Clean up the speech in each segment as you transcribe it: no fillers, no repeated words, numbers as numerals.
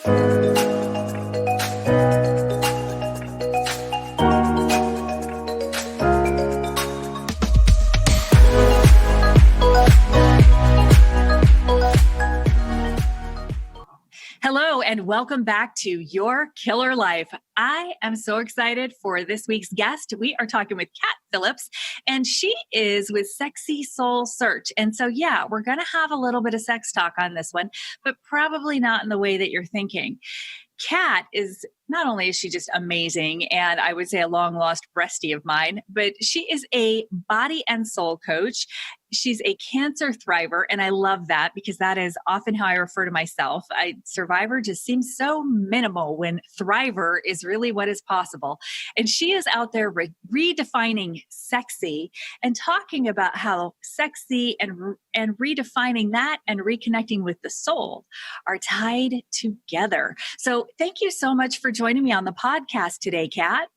Hello, and welcome back to Your Killer Life. I am so excited for this week's guest. We are talking with Cat Phillips, and she is with Sexy Soul Search. And so, yeah, we're going to have a little bit of sex talk on this one, but probably not in the way that you're thinking. Cat is, not only is she just amazing, and I would say a long lost bestie of mine, but she is a body and soul coach. She's a cancer thriver, and I love that because that is often how I refer to myself. Survivor just seems so minimal when thriver is really what is possible. And she is out there redefining sexy and talking about how sexy and redefining that and reconnecting with the soul are tied together. So thank you so much for joining me on the podcast today, Kat.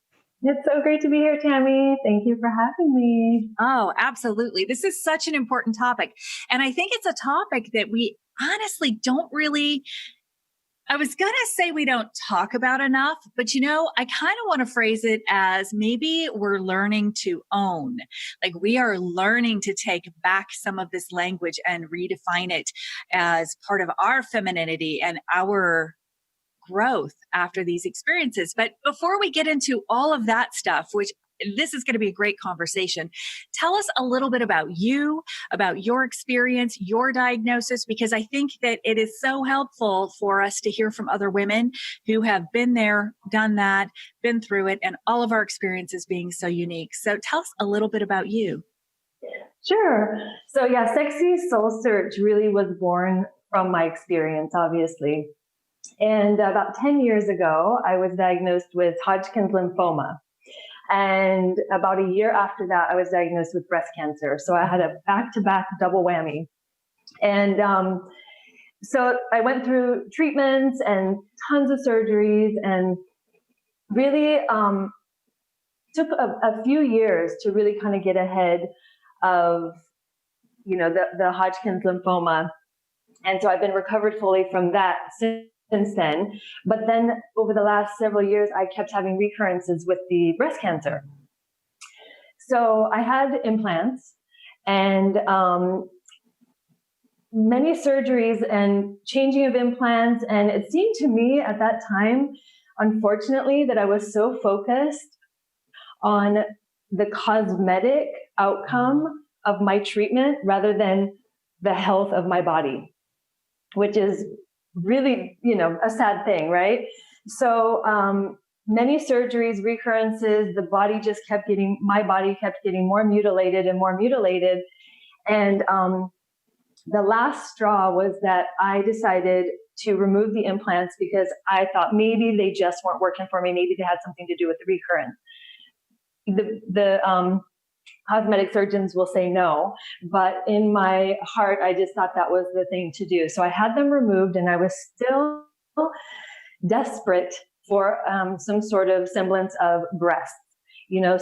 It's so great to be here, Tammie. Thank you for having me. Oh, absolutely. This is such an important topic. And I think it's a topic that we honestly don't really, I was going to say we don't talk about enough, but I kind of want to phrase it as maybe we're learning to own. Like we are learning to take back some of this language and redefine it as part of our femininity and our growth after these experiences. But before we get into all of that stuff, which this is going to be a great conversation, tell us a little bit about you, about your experience, your diagnosis, because I think that it is so helpful for us to hear from other women who have been there, done that, been through it, and all of our experiences being so unique. So tell us a little bit about you. Sure. So yeah, Sexy Soul Search really was born from my experience, obviously. And about 10 years ago, I was diagnosed with Hodgkin's lymphoma. And about a year after that, I was diagnosed with breast cancer. So I had a back-to-back double whammy. And so I went through treatments and tons of surgeries and really took a few years to really kind of get ahead of, the Hodgkin's lymphoma. And so I've been recovered fully from that since then. But then over the last several years, I kept having recurrences with the breast cancer. So I had implants and many surgeries and changing of implants. And it seemed to me at that time, unfortunately, that I was so focused on the cosmetic outcome of my treatment rather than the health of my body, which is really, a sad thing, right? So many surgeries, recurrences, my body kept getting more mutilated and more mutilated. And the last straw was that I decided to remove the implants because I thought maybe they just weren't working for me. Maybe they had something to do with the recurrence. The cosmetic surgeons will say no, but in my heart, I just thought that was the thing to do. So I had them removed and I was still desperate for some sort of semblance of breasts,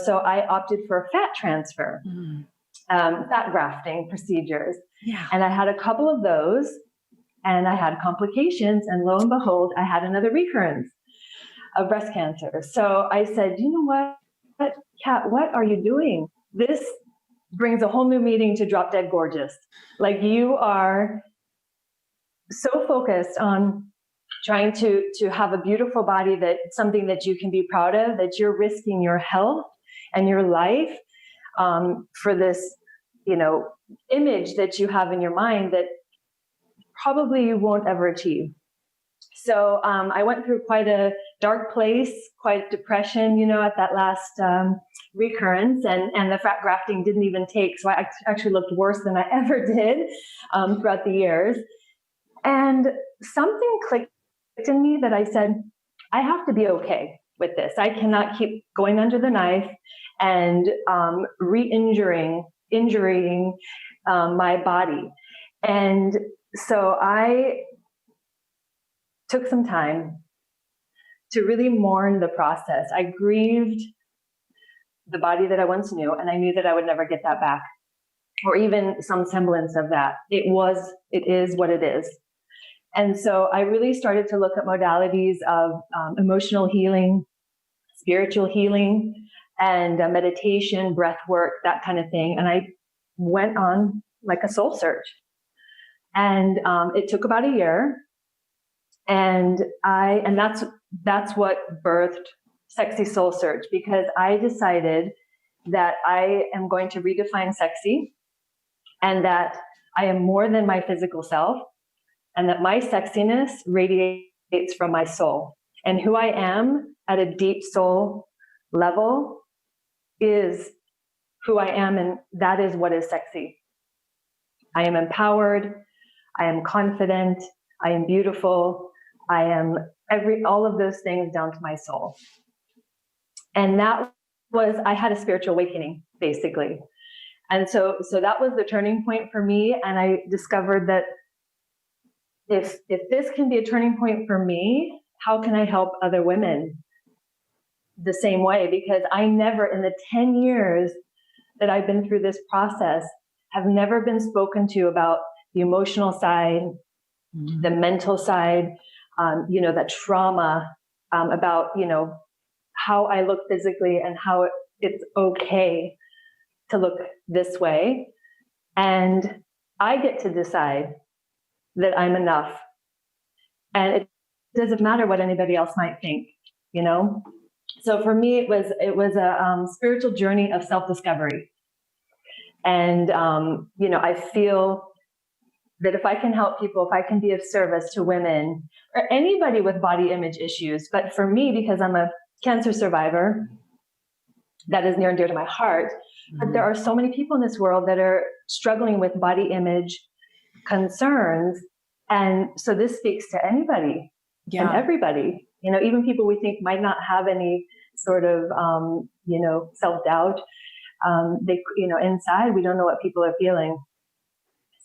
so I opted for fat transfer, fat grafting procedures. Yeah. And I had a couple of those and I had complications, and lo and behold, I had another recurrence of breast cancer. So I said, you know what, Kat, what are you doing? This brings a whole new meaning to Drop Dead Gorgeous. Like you are so focused on trying to have a beautiful body, that something that you can be proud of, that you're risking your health and your life for this, image that you have in your mind that probably you won't ever achieve. So I went through quite a dark place, quite depression, at that last recurrence, and the fat grafting didn't even take. So I actually looked worse than I ever did throughout the years. And something clicked in me that I said, I have to be okay with this. I cannot keep going under the knife and injuring my body. And so I took some time to really mourn the process. I grieved the body that I once knew, and I knew that I would never get that back, or even some semblance of that. It is what it is. And so I really started to look at modalities of emotional healing, spiritual healing, and meditation, breath work, that kind of thing. And I went on like a soul search. And it took about a year. And that's what birthed Sexy Soul Search, because I decided that I am going to redefine sexy, and that I am more than my physical self, and that my sexiness radiates from my soul. And who I am at a deep soul level is who I am, and that is what is sexy. I am empowered, I am confident, I am beautiful, I am all of those things down to my soul. And I had a spiritual awakening, basically. And so that was the turning point for me. And I discovered that if this can be a turning point for me, how can I help other women the same way? Because I never, in the 10 years that I've been through this process, have never been spoken to about the emotional side, the mental side, that trauma, about, how I look physically and how it's okay to look this way. And I get to decide that I'm enough. And it doesn't matter what anybody else might think, So for me, it was a spiritual journey of self-discovery. And, I feel that if I can help people, if I can be of service to women or anybody with body image issues, but for me, because I'm a cancer survivor, that is near and dear to my heart. But there are so many people in this world that are struggling with body image concerns. And so this speaks to anybody and everybody, even people we think might not have any sort of, self-doubt. Inside, we don't know what people are feeling.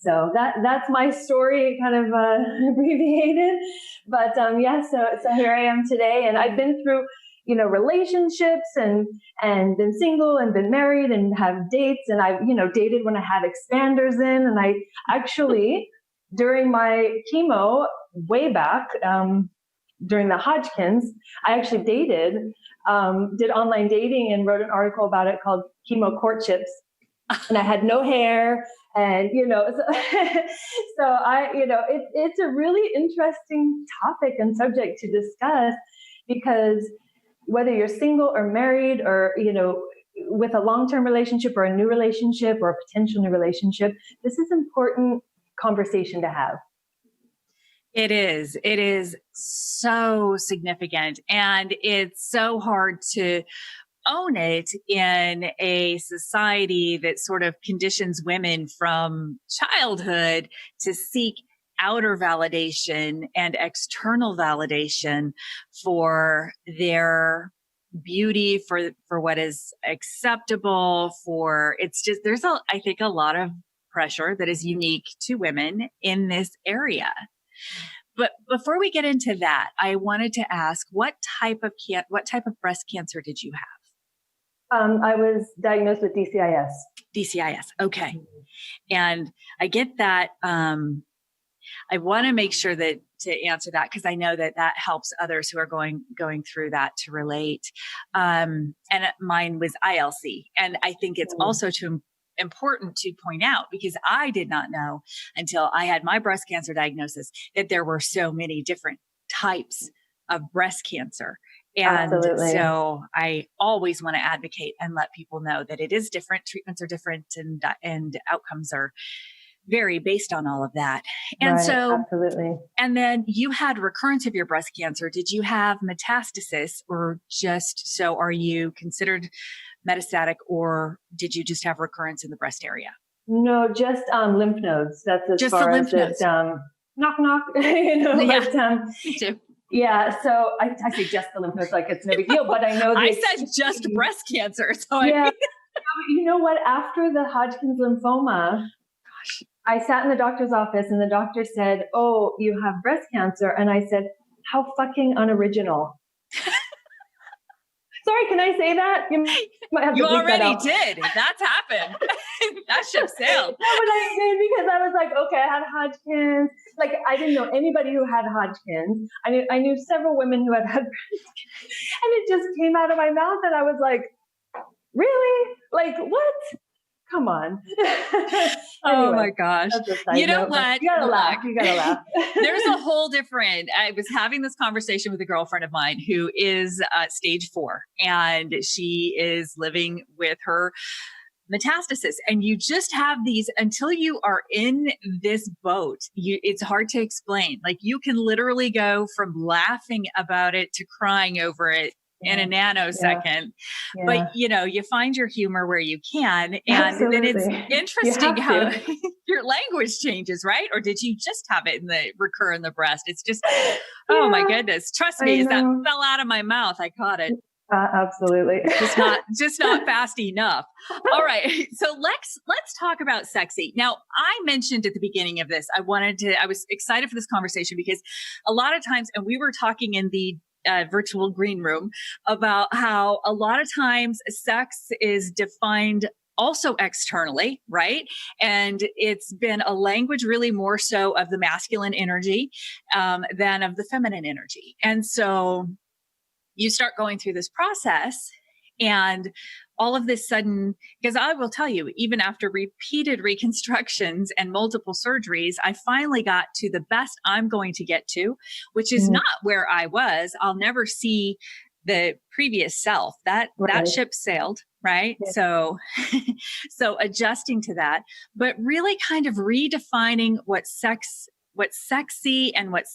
So that's my story, kind of abbreviated. But so here I am today, and I've been through, relationships and been single and been married and have dates, and I've, dated when I had expanders in, and I actually, during my chemo way back, during the Hodgkins, I actually did online dating and wrote an article about it called Chemo Courtships. And I had no hair, and so I, it's a really interesting topic and subject to discuss, because whether you're single or married, or with a long-term relationship or a new relationship or a potential new relationship, this is important conversation to have. It is so significant, and it's so hard to own it in a society that sort of conditions women from childhood to seek outer validation and external validation for their beauty, for what is acceptable, there's I think a lot of pressure that is unique to women in this area. But before we get into that, I wanted to ask, what type of breast cancer did you have? I was diagnosed with DCIS. DCIS. Okay. And I get that. I want to make sure that to answer that, because I know that helps others who are going through that to relate. And mine was ILC. And I think it's also important to point out, because I did not know until I had my breast cancer diagnosis that there were so many different types of breast cancer. And Absolutely. So I always want to advocate and let people know that it is different. Treatments are different, and outcomes are vary based on all of that. And right, so, absolutely. And then you had recurrence of your breast cancer. Did you have metastasis, or are you considered metastatic, or did you just have recurrence in the breast area? No, just lymph nodes. That's as just far the lymph as nodes. Knock, knock. Yeah, but, me too. Yeah, so I say just the lymph nodes, like it's no big deal, but I know I said just breast cancer. So yeah, you know what? After the Hodgkin's lymphoma, I sat in the doctor's office, and the doctor said, "Oh, you have breast cancer," and I said, "How fucking unoriginal." Sorry, can I say that? You might have to You bleep that already out. did. That's happened. That ship sailed. No, but I did because I was like, okay, I had Hodgkin's. Like, I didn't know anybody who had Hodgkin's. I knew several women who had and it just came out of my mouth, and I was like, really? Like, what? Come on. Oh Anyway, my gosh. that's a side You know note, but what? you gotta Look, laugh. You gotta laugh. there's a whole different. I was having this conversation with a girlfriend of mine who is stage 4, and she is living with her metastasis. And you just have these until you are in this boat. It's hard to explain. Like, you can literally go from laughing about it to crying over it in a nanosecond. Yeah. But you find your humor where you can. And then it's Absolutely. interesting how your language changes, right? Or did you just have it recur in the breast? It's just, oh my goodness. Trust me, as that fell out of my mouth, I caught it. Absolutely. just not fast enough. All right. So let's talk about sexy. Now, I mentioned at the beginning of this, I was excited for this conversation because a lot of times, and we were talking in the virtual green room about how a lot of times sex is defined also externally, right? And it's been a language really more so of the masculine energy than of the feminine energy. And so you start going through this process, and all of this sudden, because I will tell you, even after repeated reconstructions and multiple surgeries, I finally got to the best I'm going to get to, which is not where I was. I'll never see the previous self. That ship sailed, right? Yeah. So adjusting to that, but really kind of redefining what sexy and what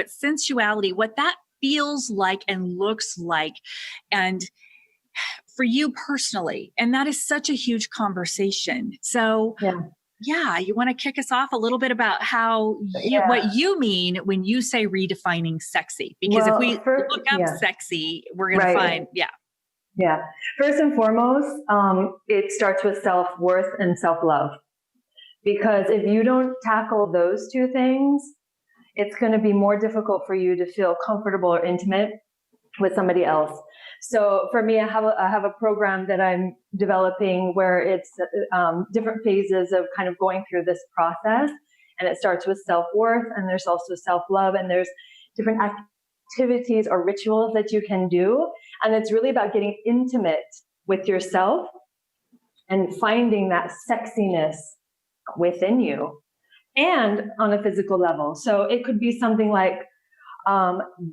sensuality, what that feels like and looks like, and for you personally. And that is such a huge conversation. So yeah, you want to kick us off a little bit about what you mean when you say redefining sexy? Because if we look up sexy, we're going to find, Yeah. First and foremost, it starts with self-worth and self-love. Because if you don't tackle those two things, it's going to be more difficult for you to feel comfortable or intimate with somebody else. So for me, I have a program that I'm developing where it's different phases of kind of going through this process. And it starts with self-worth, and there's also self-love, and there's different activities or rituals that you can do. And it's really about getting intimate with yourself and finding that sexiness within you and on a physical level. So it could be something like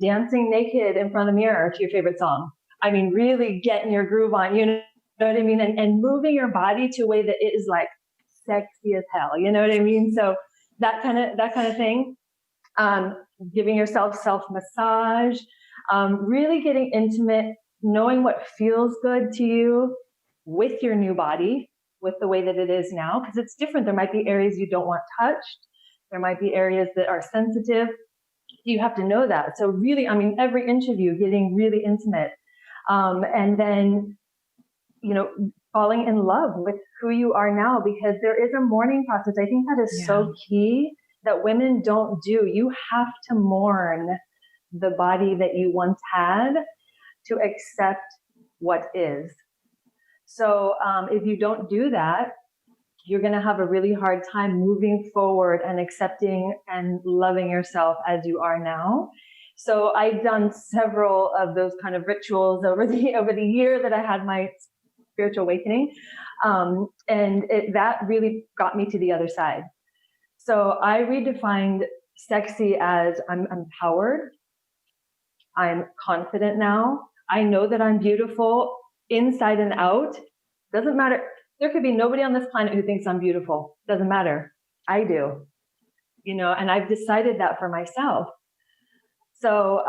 dancing naked in front of the mirror to your favorite song. I mean, really getting your groove on, you know what I mean? And moving your body to a way that it is like sexy as hell, you know what I mean? So that kind of thing. Giving yourself self-massage, really getting intimate, knowing what feels good to you with your new body, with the way that it is now, because it's different. There might be areas you don't want touched. There might be areas that are sensitive. You have to know that. So really, I mean, every inch of you getting really intimate. And then, falling in love with who you are now, because there is a mourning process. I think that is so key that women don't do. You have to mourn the body that you once had to accept what is. So if you don't do that, you're going to have a really hard time moving forward and accepting and loving yourself as you are now. So I've done several of those kind of rituals over the year that I had my spiritual awakening. And that really got me to the other side. So I redefined sexy as I'm empowered. I'm confident now. I know that I'm beautiful inside and out. Doesn't matter. There could be nobody on this planet who thinks I'm beautiful. Doesn't matter. I do. And I've decided that for myself. So,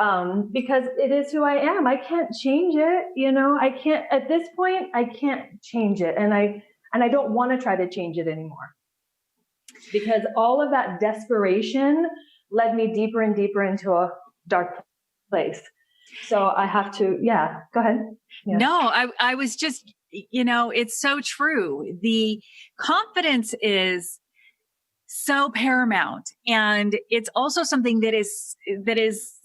because it is who I am, I can't change it. I can't, at this point, I can't change it. And I don't want to try to change it anymore, because all of that desperation led me deeper and deeper into a dark place. So I have to, go ahead. Yeah. No, I was just, it's so true. The confidence is so paramount. And it's also something that is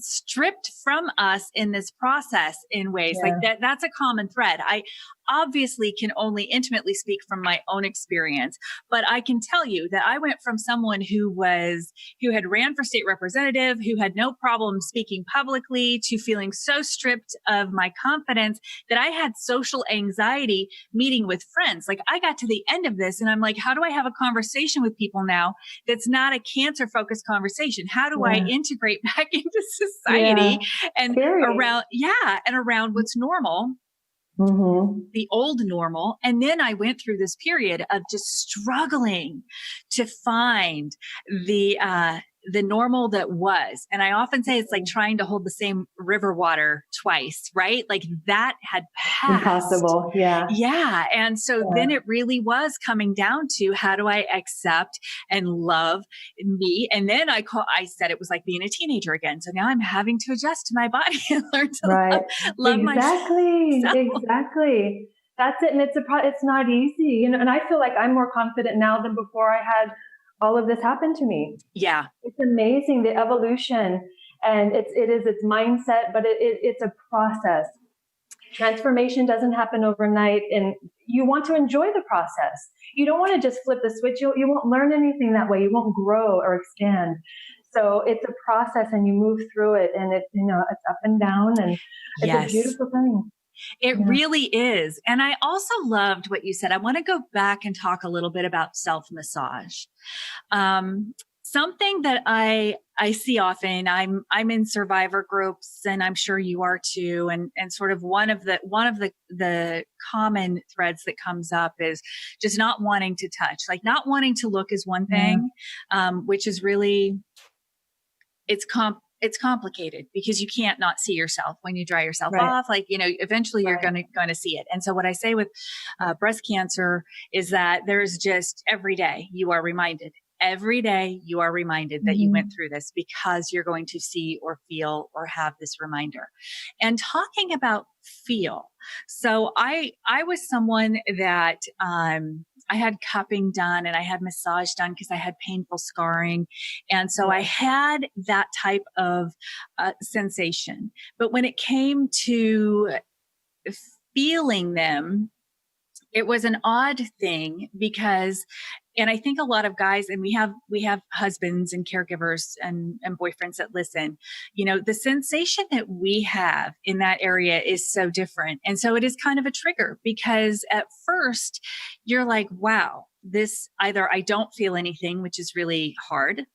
stripped from us in this process in ways like that. That's a common thread. I obviously can only intimately speak from my own experience, but I can tell you that I went from someone who had ran for state representative, who had no problem speaking publicly, to feeling so stripped of my confidence that I had social anxiety meeting with friends. Like, I got to the end of this and I'm like, how do I have a conversation with people now that's not a cancer focused conversation? How do I integrate back into society and around what's normal? The old normal. And then I went through this period of just struggling to find the normal that was. And I often say it's like trying to hold the same river water twice, right? Like, that had passed. Impossible. Yeah. Yeah. And so then it really was coming down to, how do I accept and love me? And then I said it was like being a teenager again. So now I'm having to adjust to my body and learn to love myself. Exactly. That's it. And it's not easy, you know, and I feel like I'm more confident now than before I had all of this happen to me. Yeah. It's amazing, the evolution, and it's mindset, but it's a process. Transformation doesn't happen overnight, and you want to enjoy the process. You don't want to just flip the switch. You won't learn anything that way. You won't grow or expand. So it's a process, and you move through it, and it's up and down, and it's a beautiful thing. It really is. And I also loved what you said. I want to go back and talk a little bit about self-massage. Something that I see often, I'm in survivor groups, and I'm sure you are too. And sort of one of the common threads that comes up is just not wanting to touch, like not wanting to look is one thing, which is really, it's complicated because you can't not see yourself when you dry yourself off. Like, you know, eventually you're going to see it. And so what I say with breast cancer is that there's just every day you are reminded that you went through this, because you're going to see or feel or have this reminder. And talking about feel. So I was someone that, I had cupping done and I had massage done because I had painful scarring. And so I had that type of sensation. But when it came to feeling them, it was an odd thing because, and I think a lot of guys, and we have husbands and caregivers and boyfriends that listen, you know, the sensation that we have in that area is so different. And so it is kind of a trigger, because at first you're like, wow, this, either I don't feel anything, which is really hard,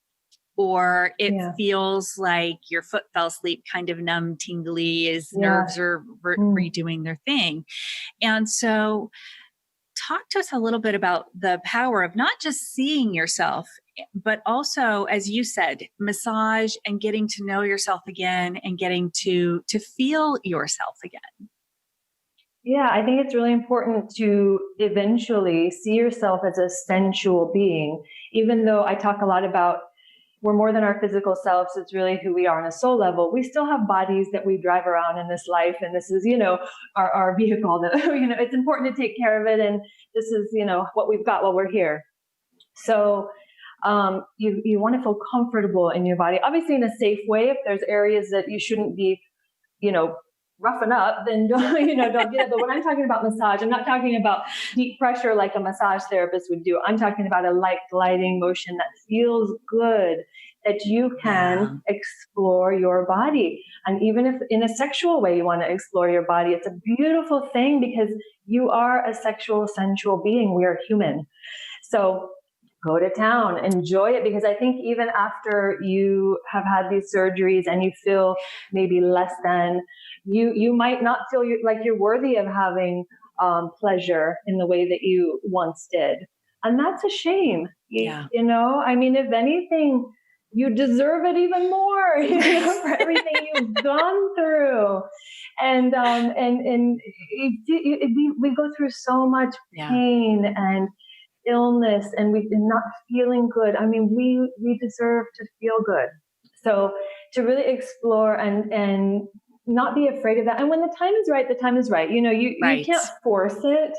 or it feels like your foot fell asleep, kind of numb, tingly, as nerves are redoing their thing. And so talk to us a little bit about the power of not just seeing yourself, but also, as you said, massage and getting to know yourself again and getting to feel yourself again. Yeah, I think it's really important to eventually see yourself as a sensual being, even though I talk a lot about we're more than our physical selves. It's really who we are on a soul level. We still have bodies that we drive around in this life. And this is, you know, our vehicle that, you know, it's important to take care of it. And this is, you know, what we've got while we're here. So you want to feel comfortable in your body, obviously in a safe way. If there's areas that you shouldn't be, you know, roughing up, then don't get it. But when I'm talking about massage, I'm not talking about deep pressure like a massage therapist would do. I'm talking about a light gliding motion that feels good, that you can explore your body. And even if in a sexual way you want to explore your body, it's a beautiful thing, because you are a sexual, sensual being. We are human. So go to town, enjoy it, because I think even after you have had these surgeries and you feel maybe less than, you might not feel like you're worthy of having pleasure in the way that you once did. And that's a shame. You know, I mean, if anything, you deserve it even more, you know, for everything you've gone through. And we go through so much pain and illness, and we've been not feeling good. I mean, we deserve to feel good. So to really explore and not be afraid of that. And when the time is right, the time is right. You know, you can't force it.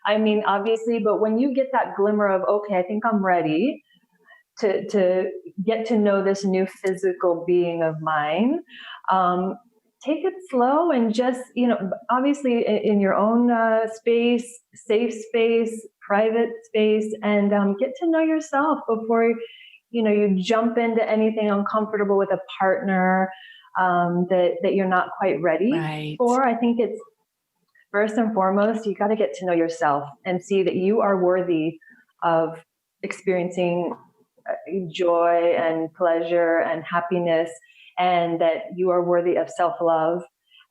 I mean, obviously, but when you get that glimmer of, okay, I think I'm ready, to get to know this new physical being of mine. Take it slow and just, obviously in your own space, safe space, private space, and get to know yourself before, you jump into anything uncomfortable with a partner that you're not quite ready for. I think it's first and foremost, you got to get to know yourself and see that you are worthy of experiencing joy and pleasure and happiness, and that you are worthy of self-love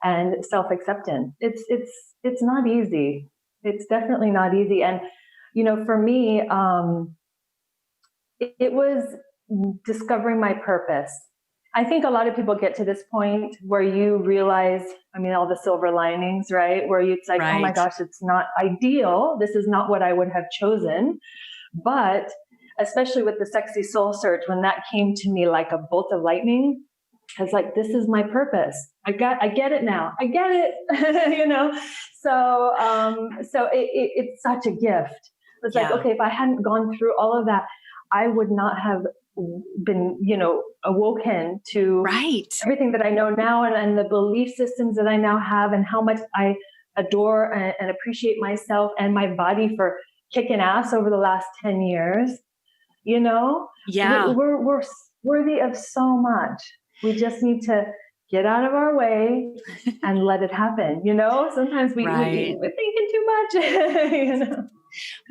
and self-acceptance. It's not easy. It's definitely not easy. And, for me, it was discovering my purpose. I think a lot of people get to this point where you realize, all the silver linings, right? Where it's like, oh my gosh, it's not ideal. This is not what I would have chosen. But especially with the Sexy Soul Search, when that came to me like a bolt of lightning, I was like, this is my purpose. I get it now. I get it. So it's such a gift. It's like, okay, if I hadn't gone through all of that, I would not have been, awoken to everything that I know now, and the belief systems that I now have, and how much I adore and appreciate myself and my body for kicking ass over the last 10 years. We're worthy of so much. We just need to get out of our way and let it happen. Sometimes we're thinking too much.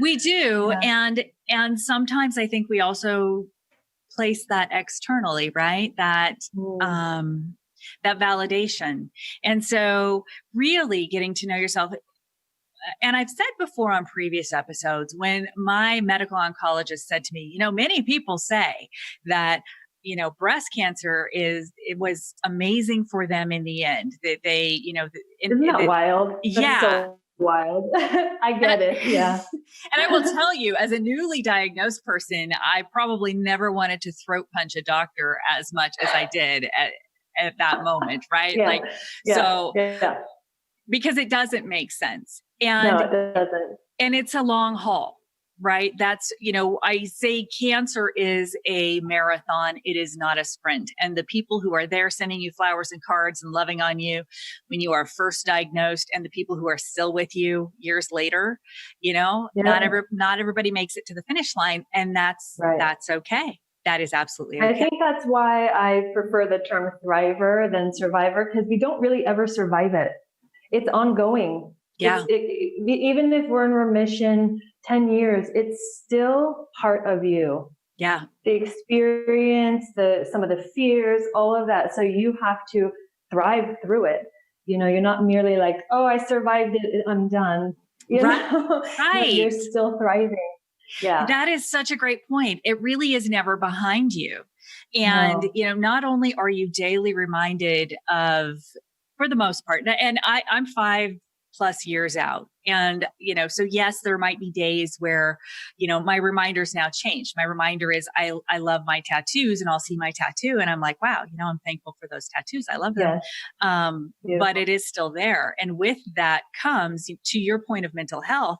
We do. Yeah. And sometimes I think we also place that externally, right? That validation. And so really getting to know yourself. And I've said before on previous episodes, when my medical oncologist said to me, many people say that, breast cancer it was amazing for them in the end, that they, isn't that wild? That's so wild. I get it. Yeah. And I will tell you, as a newly diagnosed person, I probably never wanted to throat punch a doctor as much as I did at that moment. Right. Because it doesn't make sense. And, no, it doesn't. And it's a long haul, right? That's, I say cancer is a marathon. It is not a sprint. And the people who are there sending you flowers and cards and loving on you when you are first diagnosed, and the people who are still with you years later, not everybody makes it to the finish line. And that's okay. That is absolutely okay. I think that's why I prefer the term thriver than survivor, because we don't really ever survive it. It's ongoing. Yeah. Even if we're in remission 10 years, it's still part of you. Yeah. The experience, some of the fears, all of that. So you have to thrive through it. You're not merely like, oh, I survived it, I'm done. Right. You're still thriving. Yeah. That is such a great point. It really is never behind you. And, not only are you daily reminded of, for the most part, and I'm 5+ years out. And, so yes, there might be days where, my reminders now change. My reminder is I love my tattoos, and I'll see my tattoo and I'm like, wow, I'm thankful for those tattoos. I love them. But it is still there. And with that comes, to your point of mental health,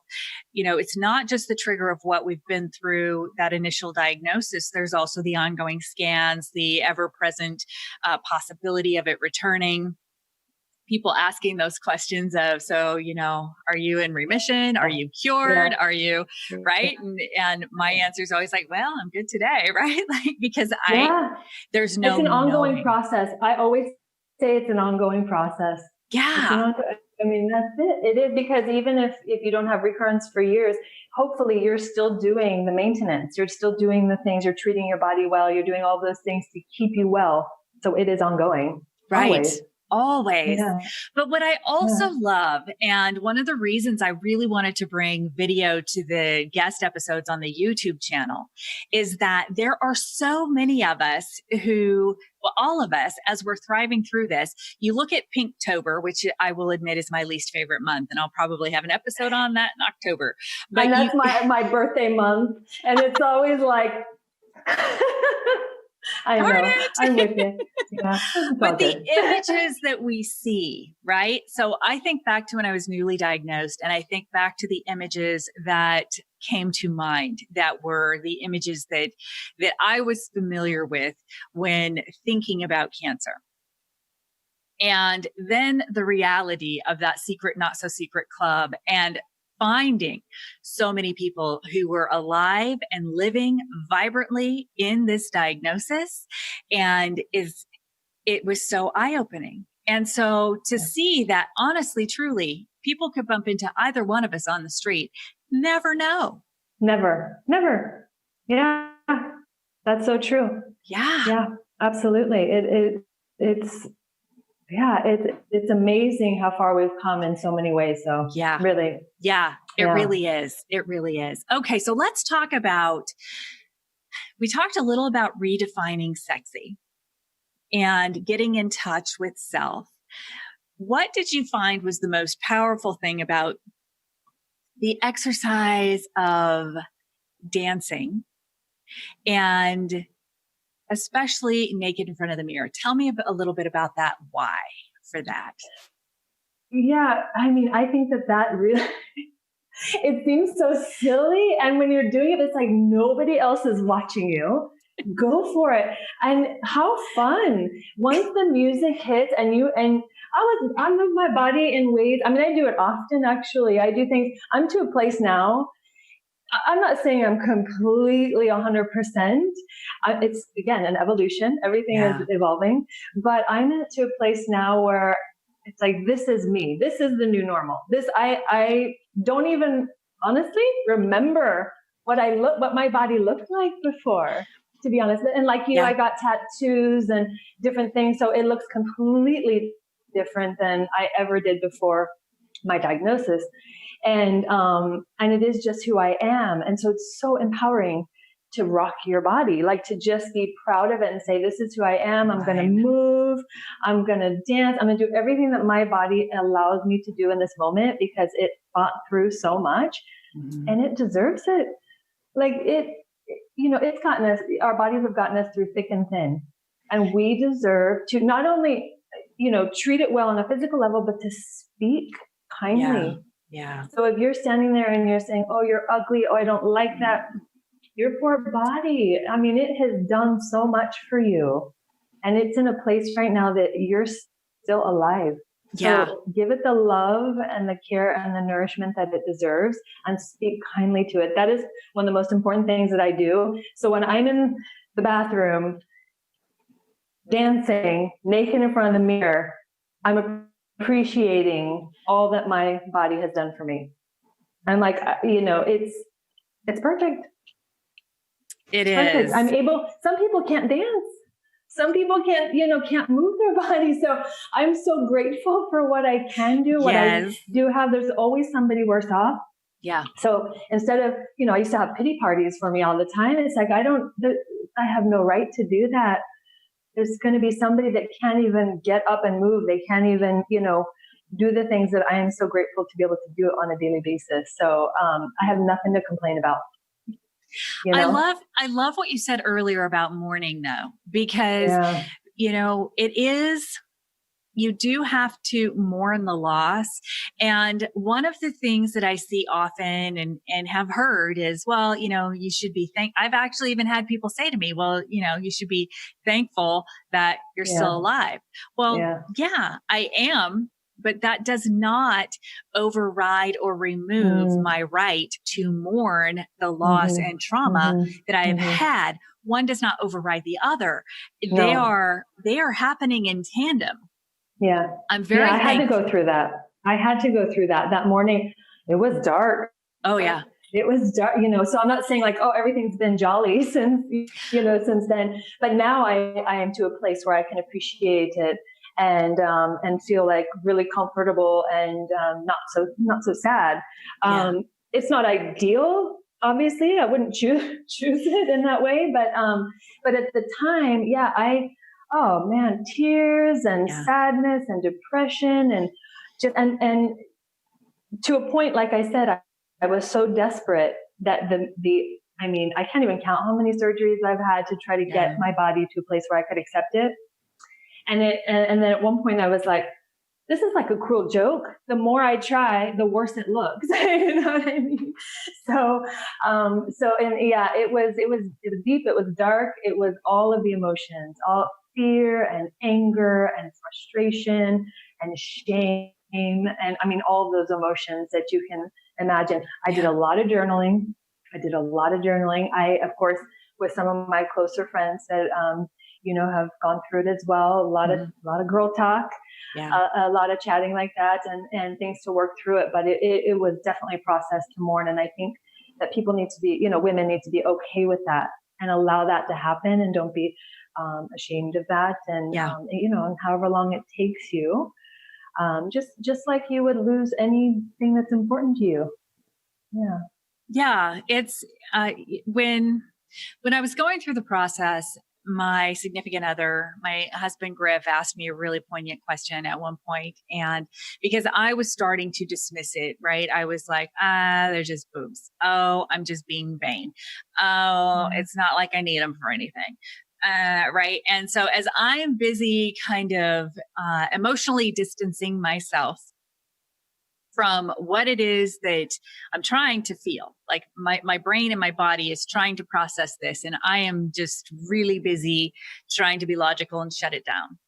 it's not just the trigger of what we've been through, that initial diagnosis. There's also the ongoing scans, the ever-present possibility of it returning. People asking those questions of, so, are you in remission? Are you cured? Are you right? And my answer is always like, well, I'm good today. Right. Because there's no, it's an ongoing process. I always say it's an ongoing process. Yeah. That's it. It is, because even if you don't have recurrence for years, hopefully you're still doing the maintenance. You're still doing the things. You're treating your body well. You're doing all those things to keep you well. So it is ongoing. Right. Always. Yeah. But what I also love, and one of the reasons I really wanted to bring video to the guest episodes on the YouTube channel, is that there are so many of us who, well, all of us, as we're thriving through this, you look at Pinktober, which I will admit is my least favorite month, and I'll probably have an episode on that in October. But and that's my birthday month. And it's always like, I Darn know. it. I'm with you. Yeah, it's all But the good. images that we see, right? So I think back to when I was newly diagnosed, and I think back to the images that came to mind that were the images that I was familiar with when thinking about cancer. And then the reality of that secret, not so secret club, and finding so many people who were alive and living vibrantly in this diagnosis. And it was so eye-opening. And so to see that honestly, truly, people could bump into either one of us on the street, never know. Never. Yeah, that's so true. Yeah. Yeah, absolutely. It's amazing how far we've come in so many ways. So Yeah. really. Yeah, it really is. It really is. Okay. So let's talk about, we talked a little about redefining sexy and getting in touch with self. What did you find was the most powerful thing about the exercise of dancing and especially naked in front of the mirror? Tell me a little bit about that. Why for that? Yeah, I mean, I think that really, it seems so silly. And when you're doing it, it's like nobody else is watching you. Go for it. And how fun. Once the music hits and I move my body in ways. I mean, I do it often, actually. I do things. I'm to a place now. I'm not saying I'm completely 100%. It's, again, an evolution. Everything is evolving. But I'm to a place now where it's like, this is me. This is the new normal. I don't even honestly remember what my body looked like before, to be honest. And like you, I got tattoos and different things. So it looks completely different than I ever did before my diagnosis. And it is just who I am. And so it's so empowering to rock your body, like to just be proud of it and say, this is who I am. I'm going to move. I'm going to dance. I'm going to do everything that my body allows me to do in this moment because it fought through so much and it deserves it. Like it's gotten us, our bodies have gotten us through thick and thin, and we deserve to not only, treat it well on a physical level, but to speak kindly. Yeah. So if you're standing there and you're saying, oh, you're ugly, oh, I don't like that, your poor body, I mean, it has done so much for you. And it's in a place right now that you're still alive. So give it the love and the care and the nourishment that it deserves and speak kindly to it. That is one of the most important things that I do. So when I'm in the bathroom dancing naked in front of the mirror, I'm appreciating all that my body has done for me. I'm like, it's perfect. It is. Perfect. Some people can't dance. Some people can't move their body. So I'm so grateful for what I can do, what I do have. There's always somebody worse off. Yeah. So instead of, I used to have pity parties for me all the time. It's like, I have no right to do that. There's going to be somebody that can't even get up and move. They can't even, do the things that I am so grateful to be able to do on a daily basis. So I have nothing to complain about. I love what you said earlier about mourning, though, because, it is, you do have to mourn the loss. And one of the things that I see often and have heard is, well, you should be I've actually even had people say to me, well, you should be thankful that you're still alive. Well, I am. But that does not override or remove my right to mourn the loss and trauma that I have had. One does not override the other. No. They are happening in tandem. Yeah. I'm very I had to go through that. That morning. It was dark. Oh yeah. It was dark, so I'm not saying like, oh, everything's been jolly since then, but now I am to a place where I can appreciate it and feel like really comfortable and not so sad. It's not ideal, obviously. I wouldn't choose it in that way, but at the time, oh man, tears and sadness and depression and just and to a point, like I said, I was so desperate that I mean, I can't even count how many surgeries I've had to try to get my body to a place where I could accept it. And then at one point I was like, this is like a cruel joke. The more I try, the worse it looks. You know what I mean? And yeah, it was deep. It was dark. It was all of the emotions, all fear and anger and frustration and shame. And I mean, all of those emotions that you can imagine. I did a lot of journaling. I, of course, with some of my closer friends that, have gone through it as well. A lot of girl talk, a lot of chatting like that, and things to work through it. But it was definitely a process to mourn. And I think that people need to be, women need to be okay with that and allow that to happen, and don't be ashamed of that. And and however long it takes you, just like you would lose anything that's important to you. Yeah. Yeah. It's when I was going through the process, my significant other, my husband Griff, asked me a really poignant question at one point, and because I was starting to dismiss it, right? I was like, they're just boobs. Oh, I'm just being vain. Oh, it's not like I need them for anything. Right. And so as I'm busy kind of emotionally distancing myself from what it is that I'm trying to feel. Like my brain and my body is trying to process this. And I am just really busy trying to be logical and shut it down.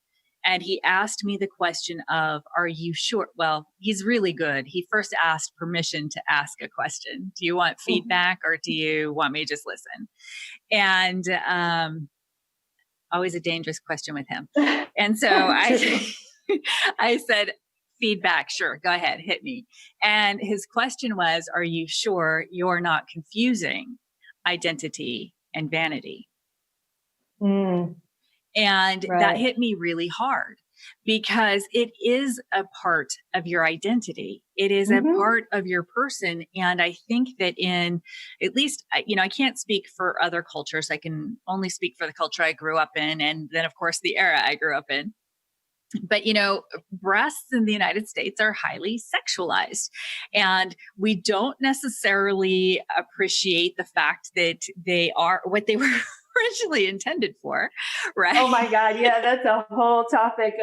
And he asked me the question of, are you sure? Well, he's really good. He first asked permission to ask a question. Do you want feedback, or do you want me to just listen? And always a dangerous question with him. And so I said, feedback, sure, go ahead, hit me. And his question was, are you sure you're not confusing identity and vanity? And that hit me really hard, because it is a part of your identity. It is a part of your person. And I think that at least, I can't speak for other cultures. I can only speak for the culture I grew up in. And then, of course, the era I grew up in. But, breasts in the United States are highly sexualized, and we don't necessarily appreciate the fact that they are what they were originally intended for, right? Oh my God. Yeah, that's a whole topic.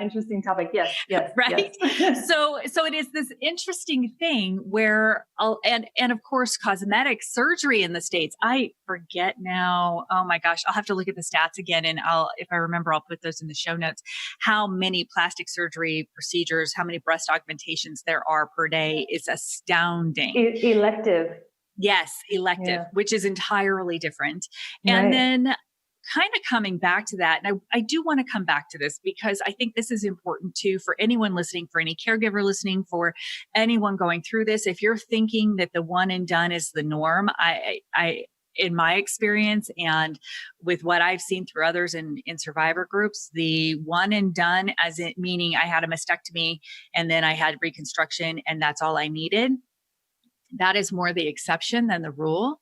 Interesting topic. Yes. Right. Yes. So it is this interesting thing where, and of course, cosmetic surgery in the States, I forget now. Oh my gosh. I'll have to look at the stats again. And if I remember, I'll put those in the show notes, how many plastic surgery procedures, how many breast augmentations there are per day. It's astounding. Elective. Yes, elective, which is entirely different. And then kind of coming back to that, and I do want to come back to this because I think this is important too for anyone listening, for any caregiver listening, for anyone going through this. If you're thinking that the one and done is the norm, I in my experience and with what I've seen through others in survivor groups, the one and done, as it meaning I had a mastectomy and then I had reconstruction and that's all I needed. That is more the exception than the rule.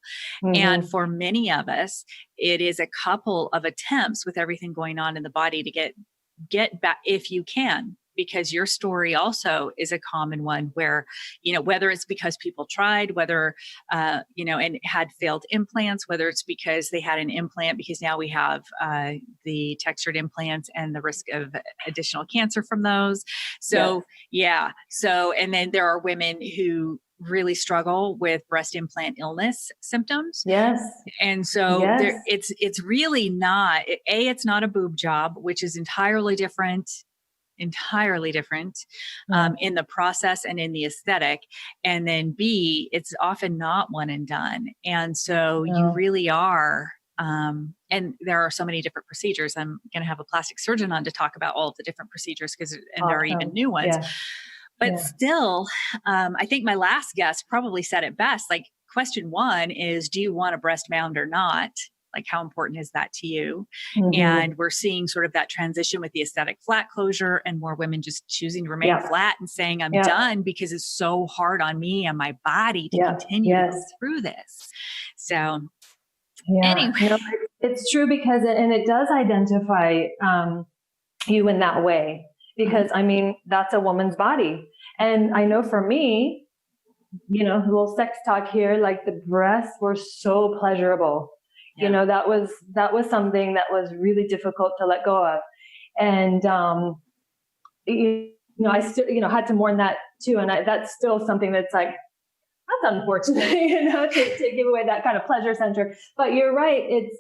And for many of us, it is a couple of attempts with everything going on in the body to get back if you can, because your story also is a common one where, whether it's because people tried, whether, and had failed implants, whether it's because they had an implant, because now we have the textured implants and the risk of additional cancer from those. So, and then there are women who really struggle with breast implant illness symptoms. Yes. And so it's really not, it's not a boob job, which is entirely different in the process and in the aesthetic. And then B, it's often not one and done. And so you really are, and there are so many different procedures. I'm going to have a plastic surgeon on to talk about all of the different procedures and there are even new ones. Yeah. But still, I think my last guest probably said it best. Like, question one is, do you want a breast mound or not? Like, how important is that to you? And we're seeing sort of that transition with the aesthetic flat closure and more women just choosing to remain flat and saying, I'm done because it's so hard on me and my body to continue to go through this. So anyway. No, it's true because it does identify you in that way. Because I mean, that's a woman's body. And I know for me, a little sex talk here, like the breasts were so pleasurable. Yeah. That was something that was really difficult to let go of. And, I still, had to mourn that too. And that's still something that's like, that's unfortunate, to give away that kind of pleasure center. But you're right. It's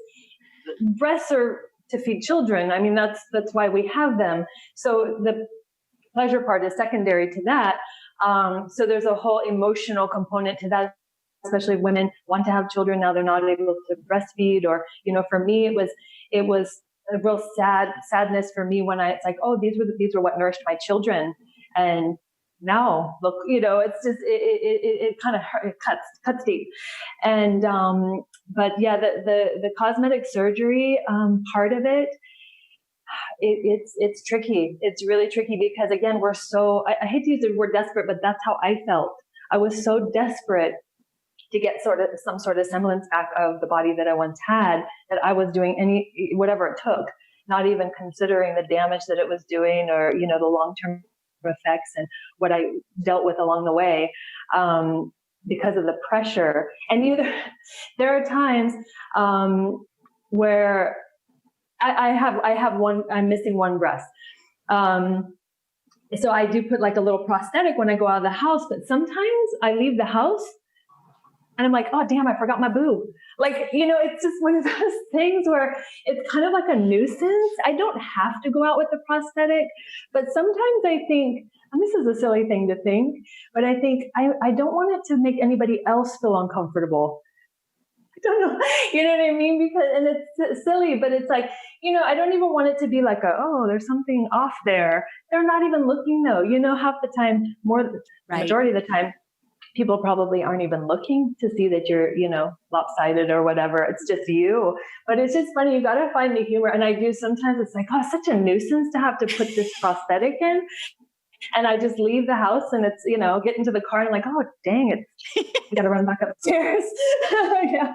breasts are to feed children. I mean, that's why we have them. So the pleasure part is secondary to that. So there's a whole emotional component to that, especially if women want to have children. Now they're not able to breastfeed, or, for me, it was a real sadness for me when it's like, oh, these were what nourished my children. And now look, it's just, it kind of cuts deep. And, but yeah, the cosmetic surgery, part of it, it's tricky. It's really tricky because, again, we're so, I hate to use the word desperate, but that's how I felt. I was so desperate to get some sort of semblance back of the body that I once had, that I was doing whatever it took, not even considering the damage that it was doing, or, the long-term effects and what I dealt with along the way, because of the pressure. And there are times, where I have one, I'm missing one breast. So I do put like a little prosthetic when I go out of the house, but sometimes I leave the house and I'm like, oh, damn, I forgot my boob. Like, it's just one of those things where it's kind of like a nuisance. I don't have to go out with the prosthetic, but sometimes I think, and this is a silly thing to think, but I think I don't want it to make anybody else feel uncomfortable. I don't know, you know what I mean? Because, and it's silly, but it's like, I don't even want it to be like oh, there's something off there. They're not even looking though. Half the time, the majority of the time, people probably aren't even looking to see that you're, lopsided or whatever. It's just you. But it's just funny. You got to find the humor. And I do sometimes. It's like, oh, it's such a nuisance to have to put this prosthetic in. And I just leave the house, and it's, get into the car and I'm like, oh, dang it. I got to run back upstairs. Yeah.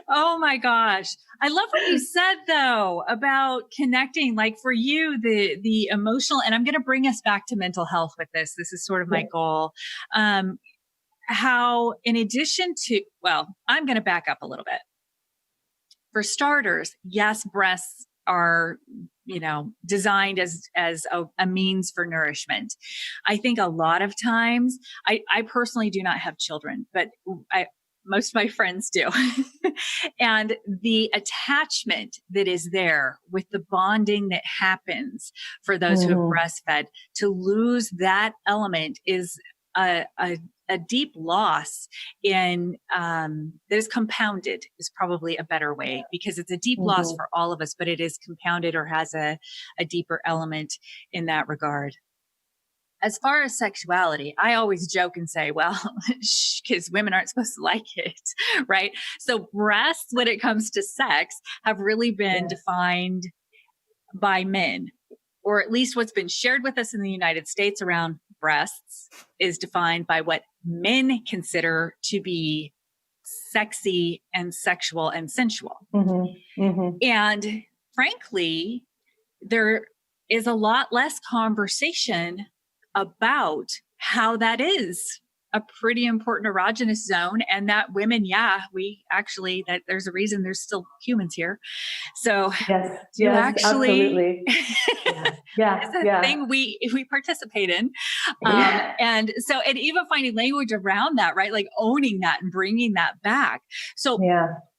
Oh my gosh. I love what you said though about connecting, like for you, the emotional, and I'm going to bring us back to mental health with this. This is sort of my goal. How in addition to, I'm going to back up a little bit. For starters, yes, breasts are, designed as a means for nourishment. I think a lot of times, I personally do not have children, but most of my friends do. And the attachment that is there with the bonding that happens for those who have breastfed, to lose that element is a deep loss in that is compounded, is probably a better way, because it's a deep loss for all of us, but it is compounded or has a deeper element in that regard. As far as sexuality, I always joke and say, well, because women aren't supposed to like it, right? So breasts, when it comes to sex, have really been defined by men, or at least what's been shared with us in the United States around breasts is defined by what men consider to be sexy and sexual and sensual. And frankly, there is a lot less conversation about how that is a pretty important erogenous zone, and that women, we actually, that there's a reason there's still humans here. So yes, actually, absolutely. it's a thing we participate in. And so, and even finding language around that, right? Like owning that and bringing that back. So,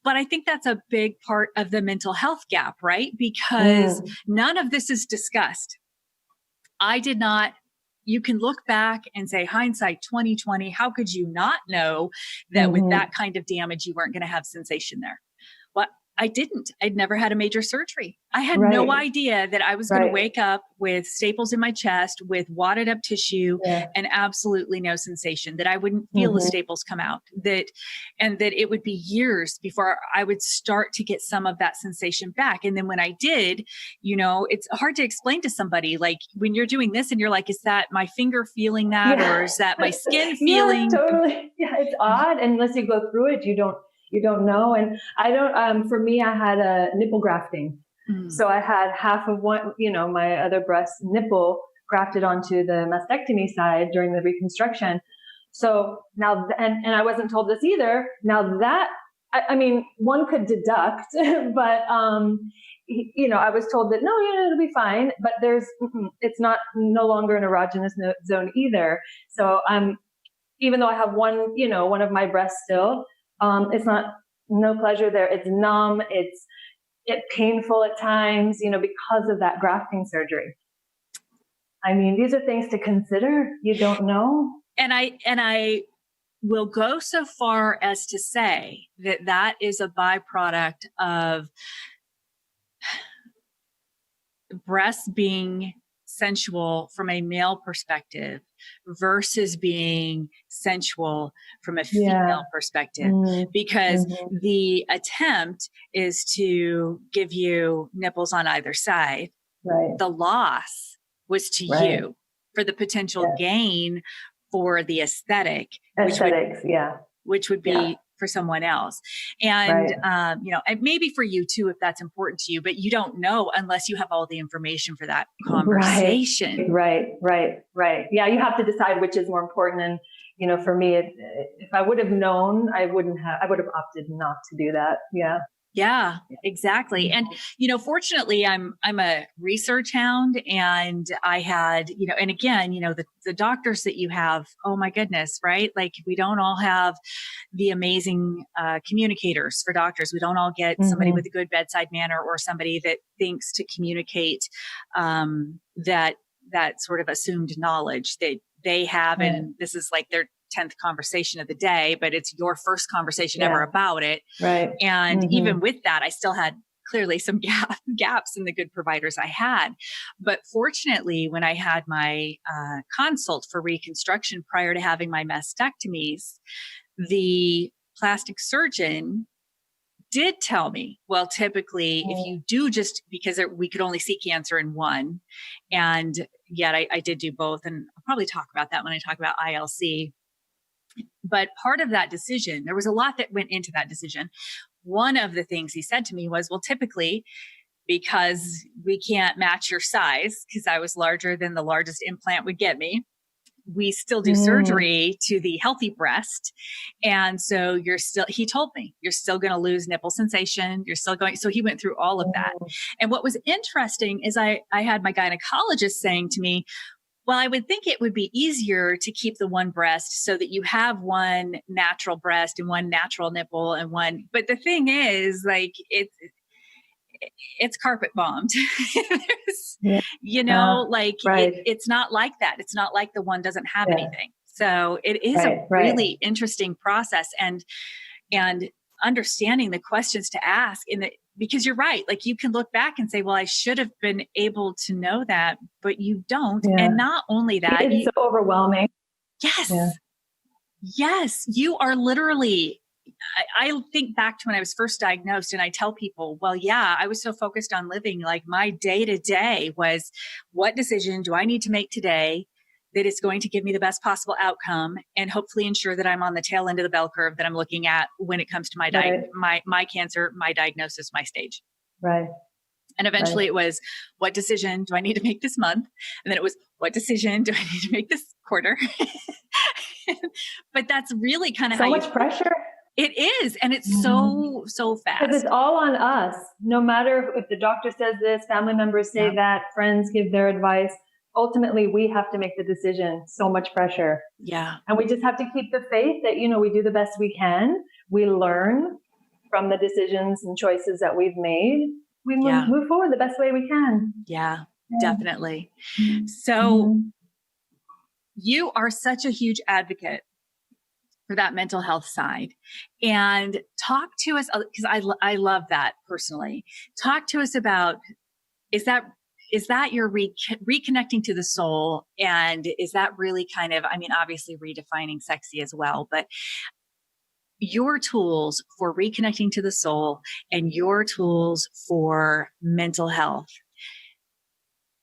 but I think that's a big part of the mental health gap, right? Because none of this is discussed. You can look back and say, hindsight 2020, how could you not know that with that kind of damage, you weren't going to have sensation there? Well, I didn't. I'd never had a major surgery. I had no idea that I was going to wake up with staples in my chest, with wadded up tissue and absolutely no sensation, that I wouldn't feel the staples come out, and that it would be years before I would start to get some of that sensation back. And then when I did, it's hard to explain to somebody, like when you're doing this and you're like, is that my finger feeling that? Or is that my skin feeling? Totally. Yeah. It's odd. And unless you go through it, you don't know. And I don't, for me, I had a nipple grafting. So I had half of one, my other breast nipple grafted onto the mastectomy side during the reconstruction. So now, and I wasn't told this either. Now that, I mean, one could deduct, but, I was told that, no, it'll be fine, but it's no longer an erogenous zone either. So even though I have one of my breasts still, it's no pleasure there. It's numb. It's painful at times, because of that grafting surgery. I mean, these are things to consider. You don't know. And I will go so far as to say that is a byproduct of breasts being sensual from a male perspective versus being sensual from a female perspective, because the attempt is to give you nipples on either side. Right. The loss was to you for the potential gain for the aesthetics, which would be for someone else. And, and maybe for you too, if that's important to you, but you don't know unless you have all the information for that conversation. Right. Yeah. You have to decide which is more important. And, for me, if I would have known, I would have opted not to do that. Yeah. Yeah, exactly. And, fortunately I'm a research hound, and I had, and again, the doctors that you have, oh my goodness, right? Like we don't all have the amazing communicators for doctors. We don't all get somebody with a good bedside manner or somebody that thinks to communicate that sort of assumed knowledge that they have. And this is like their 10th conversation of the day, but it's your first conversation ever about it. Right. And even with that, I still had clearly some gaps in the good providers I had. But fortunately, when I had my consult for reconstruction prior to having my mastectomies, the plastic surgeon did tell me, well, typically if you do because we could only see cancer in one, and yet I did do both. And I'll probably talk about that when I talk about ILC. But part of that decision, there was a lot that went into that decision. One of the things he said to me was, well, typically, because we can't match your size, because I was larger than the largest implant would get me, we still do surgery to the healthy breast. And so he told me, you're still going to lose nipple sensation. So he went through all of that. And what was interesting is I had my gynecologist saying to me, well, I would think it would be easier to keep the one breast so that you have one natural breast and one natural nipple and one. But the thing is, like, it's carpet bombed. It's not like that. It's not like the one doesn't have anything. So it is a really interesting process, and understanding the questions to ask because you're right. Like you can look back and say, well, I should have been able to know that, but you don't. Yeah. And not only that, it's so overwhelming. Yes. Yeah. Yes. You are literally, I think back to when I was first diagnosed, and I tell people, well, yeah, I was so focused on living. Like my day to day was, what decision do I need to make today that is going to give me the best possible outcome and hopefully ensure that I'm on the tail end of the bell curve that I'm looking at when it comes to my cancer, my diagnosis, my stage. Right. And eventually it was, what decision do I need to make this month? And then it was, what decision do I need to make this quarter? But that's really kind of so much pressure. It is. And it's so fast. Because it's all on us. No matter if the doctor says this, family members say that, friends give their advice. Ultimately, we have to make the decision. So much pressure. Yeah. And we just have to keep the faith that, we do the best we can. We learn from the decisions and choices that we've made. We move forward the best way we can. Yeah, definitely. So you are such a huge advocate for that mental health side. And talk to us, because I love that personally. Talk to us about, is that your reconnecting to the soul? And is that really kind of, obviously redefining sexy as well, but your tools for reconnecting to the soul and your tools for mental health,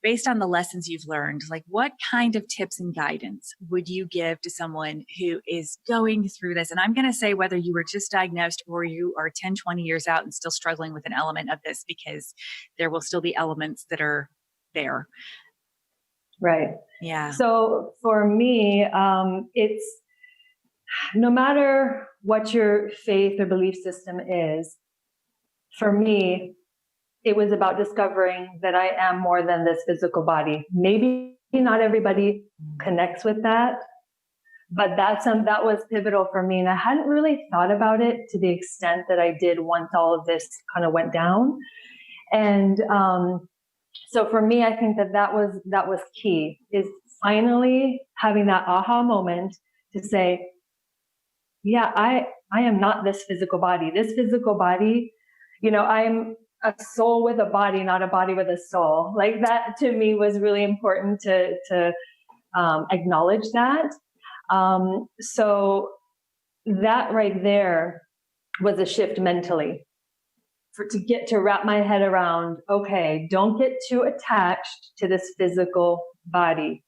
based on the lessons you've learned, like what kind of tips and guidance would you give to someone who is going through this? And I'm going to say whether you were just diagnosed or you are 10, 20 years out and still struggling with an element of this, because there will still be elements that are there. Right. Yeah. So for me, it's no matter what your faith or belief system is, for me, it was about discovering that I am more than this physical body. Maybe not everybody connects with that, but that was pivotal for me. And I hadn't really thought about it to the extent that I did once all of this kind of went down. And so for me, I think that was key, is finally having that aha moment to say, yeah, I am not this physical body. This physical body, I'm a soul with a body, not a body with a soul. Like that to me was really important to acknowledge that. So that right there was a shift mentally to get to wrap my head around, okay, don't get too attached to this physical body.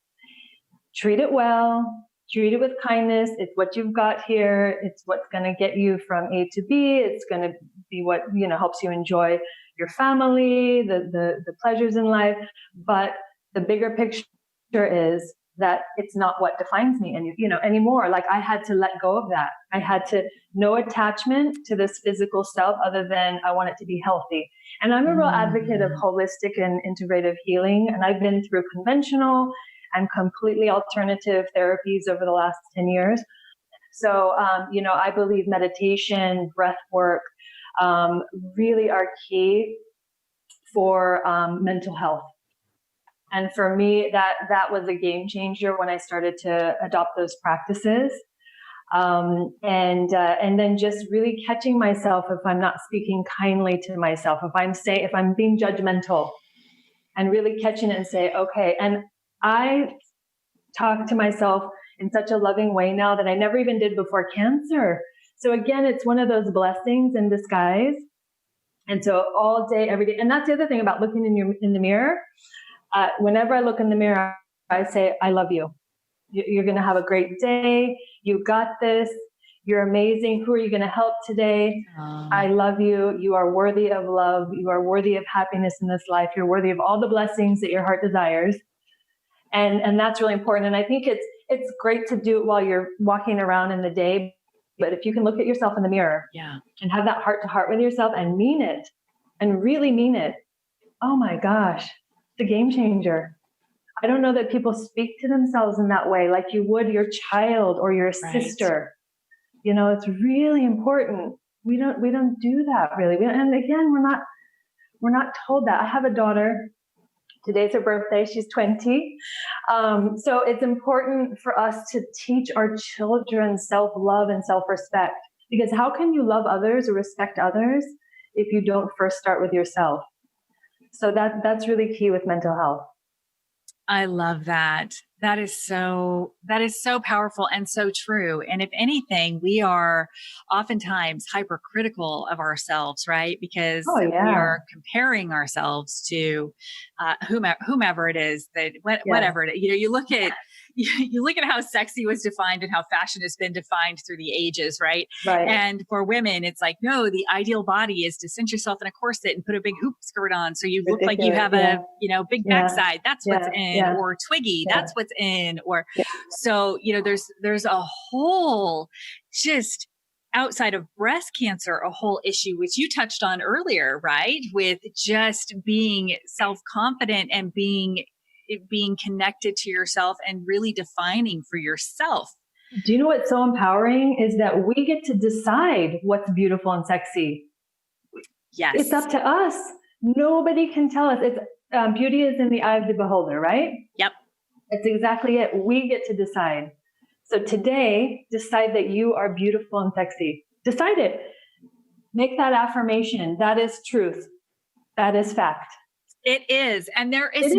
Treat it well, treat it with kindness. It's what you've got here. It's what's going to get you from A to B. It's going to be what, helps you enjoy your family, the pleasures in life. But the bigger picture is that it's not what defines me anymore. Like I had to let go of that. I had to no attachment to this physical self other than I want it to be healthy. And I'm a real advocate of holistic and integrative healing. And I've been through conventional and completely alternative therapies over the last 10 years. So, I believe meditation, breath work, really are key for mental health. And for me, that was a game changer when I started to adopt those practices. And then just really catching myself if I'm not speaking kindly to myself, if I'm being judgmental, and really catching it and say, okay. And I talk to myself in such a loving way now that I never even did before cancer. So again, it's one of those blessings in disguise. And so all day, every day, and that's the other thing about looking in the mirror. Whenever I look in the mirror, I say, I love you. You're going to have a great day. You got this. You're amazing. Who are you going to help today? I love you. You are worthy of love. You are worthy of happiness in this life. You're worthy of all the blessings that your heart desires. And that's really important. And I think it's great to do it while you're walking around in the day. But if you can look at yourself in the mirror and have that heart to heart with yourself and mean it and really mean it, oh my gosh, it's a game changer. I don't know that people speak to themselves in that way like you would your child or your sister. It's really important. We don't do that really. And again, we're not told that. I have a daughter. Today's her birthday. She's 20. So it's important for us to teach our children self-love and self-respect, because how can you love others or respect others if you don't first start with yourself? So that's really key with mental health. I love that. That is so powerful and so true. And if anything, we are oftentimes hypercritical of ourselves, right? Because we are comparing ourselves to whomever it is whatever it is. You look at how sexy was defined and how fashion has been defined through the ages, right? And for women, it's like, no, the ideal body is to cinch yourself in a corset and put a big hoop skirt on, so you look like you have a big backside. That's what's in, or Twiggy. That's what's in, or so there's a whole, just outside of breast cancer, a whole issue which you touched on earlier, right? With just being self-confident and being connected to yourself and really defining for yourself. Do you know what's so empowering is that we get to decide what's beautiful and sexy. Yes. It's up to us. Nobody can tell us. It's beauty is in the eye of the beholder, right? Yep. That's exactly it. We get to decide. So today, decide that you are beautiful and sexy. Decide it. Make that affirmation. That is truth. That is fact. It is. And there is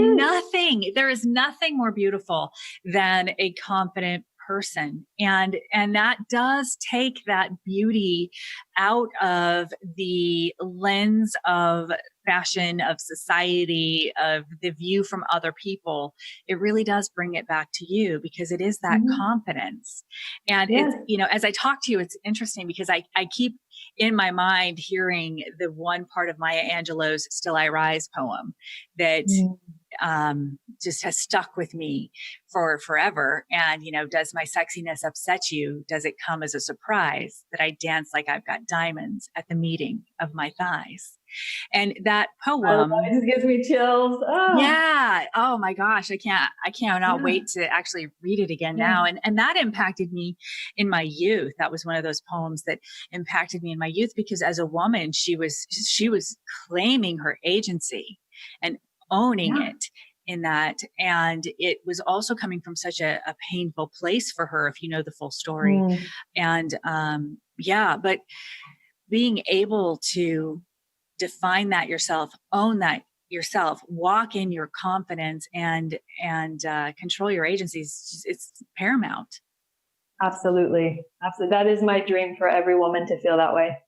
nothing more beautiful than a confident person. And that does take that beauty out of the lens of fashion of society, of the view from other people, it really does bring it back to you because it is that confidence. And Yes. it's, as I talk to you, it's interesting because I keep in my mind hearing the one part of Maya Angelou's Still I Rise poem that just has stuck with me for forever. And, does my sexiness upset you? Does it come as a surprise that I dance like I've got diamonds at the meeting of my thighs? And that poem, it just gives me chills. Oh. Yeah. Oh my gosh. I cannot wait to actually read it again now. And that impacted me in my youth. That was one of those poems that impacted me in my youth because as a woman, she was claiming her agency and owning it in that. And it was also coming from such a painful place for her, if you know the full story. And, but being able to define that yourself, own that yourself, walk in your confidence and control your agencies, it's paramount. Absolutely. That is my dream for every woman to feel that way.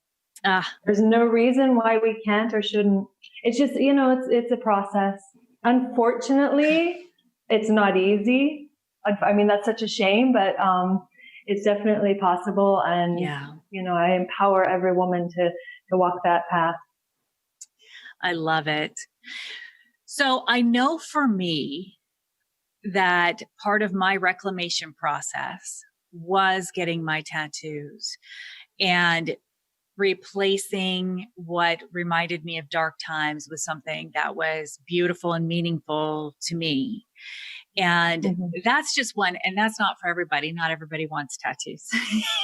There's no reason why we can't or shouldn't. It's just, it's a process. Unfortunately, it's not easy. I mean, that's such a shame, but it's definitely possible. And, I empower every woman to walk that path. I love it. So I know for me that part of my reclamation process was getting my tattoos and replacing what reminded me of dark times with something that was beautiful and meaningful to me. And that's just one, and that's not for everybody. Not everybody wants tattoos.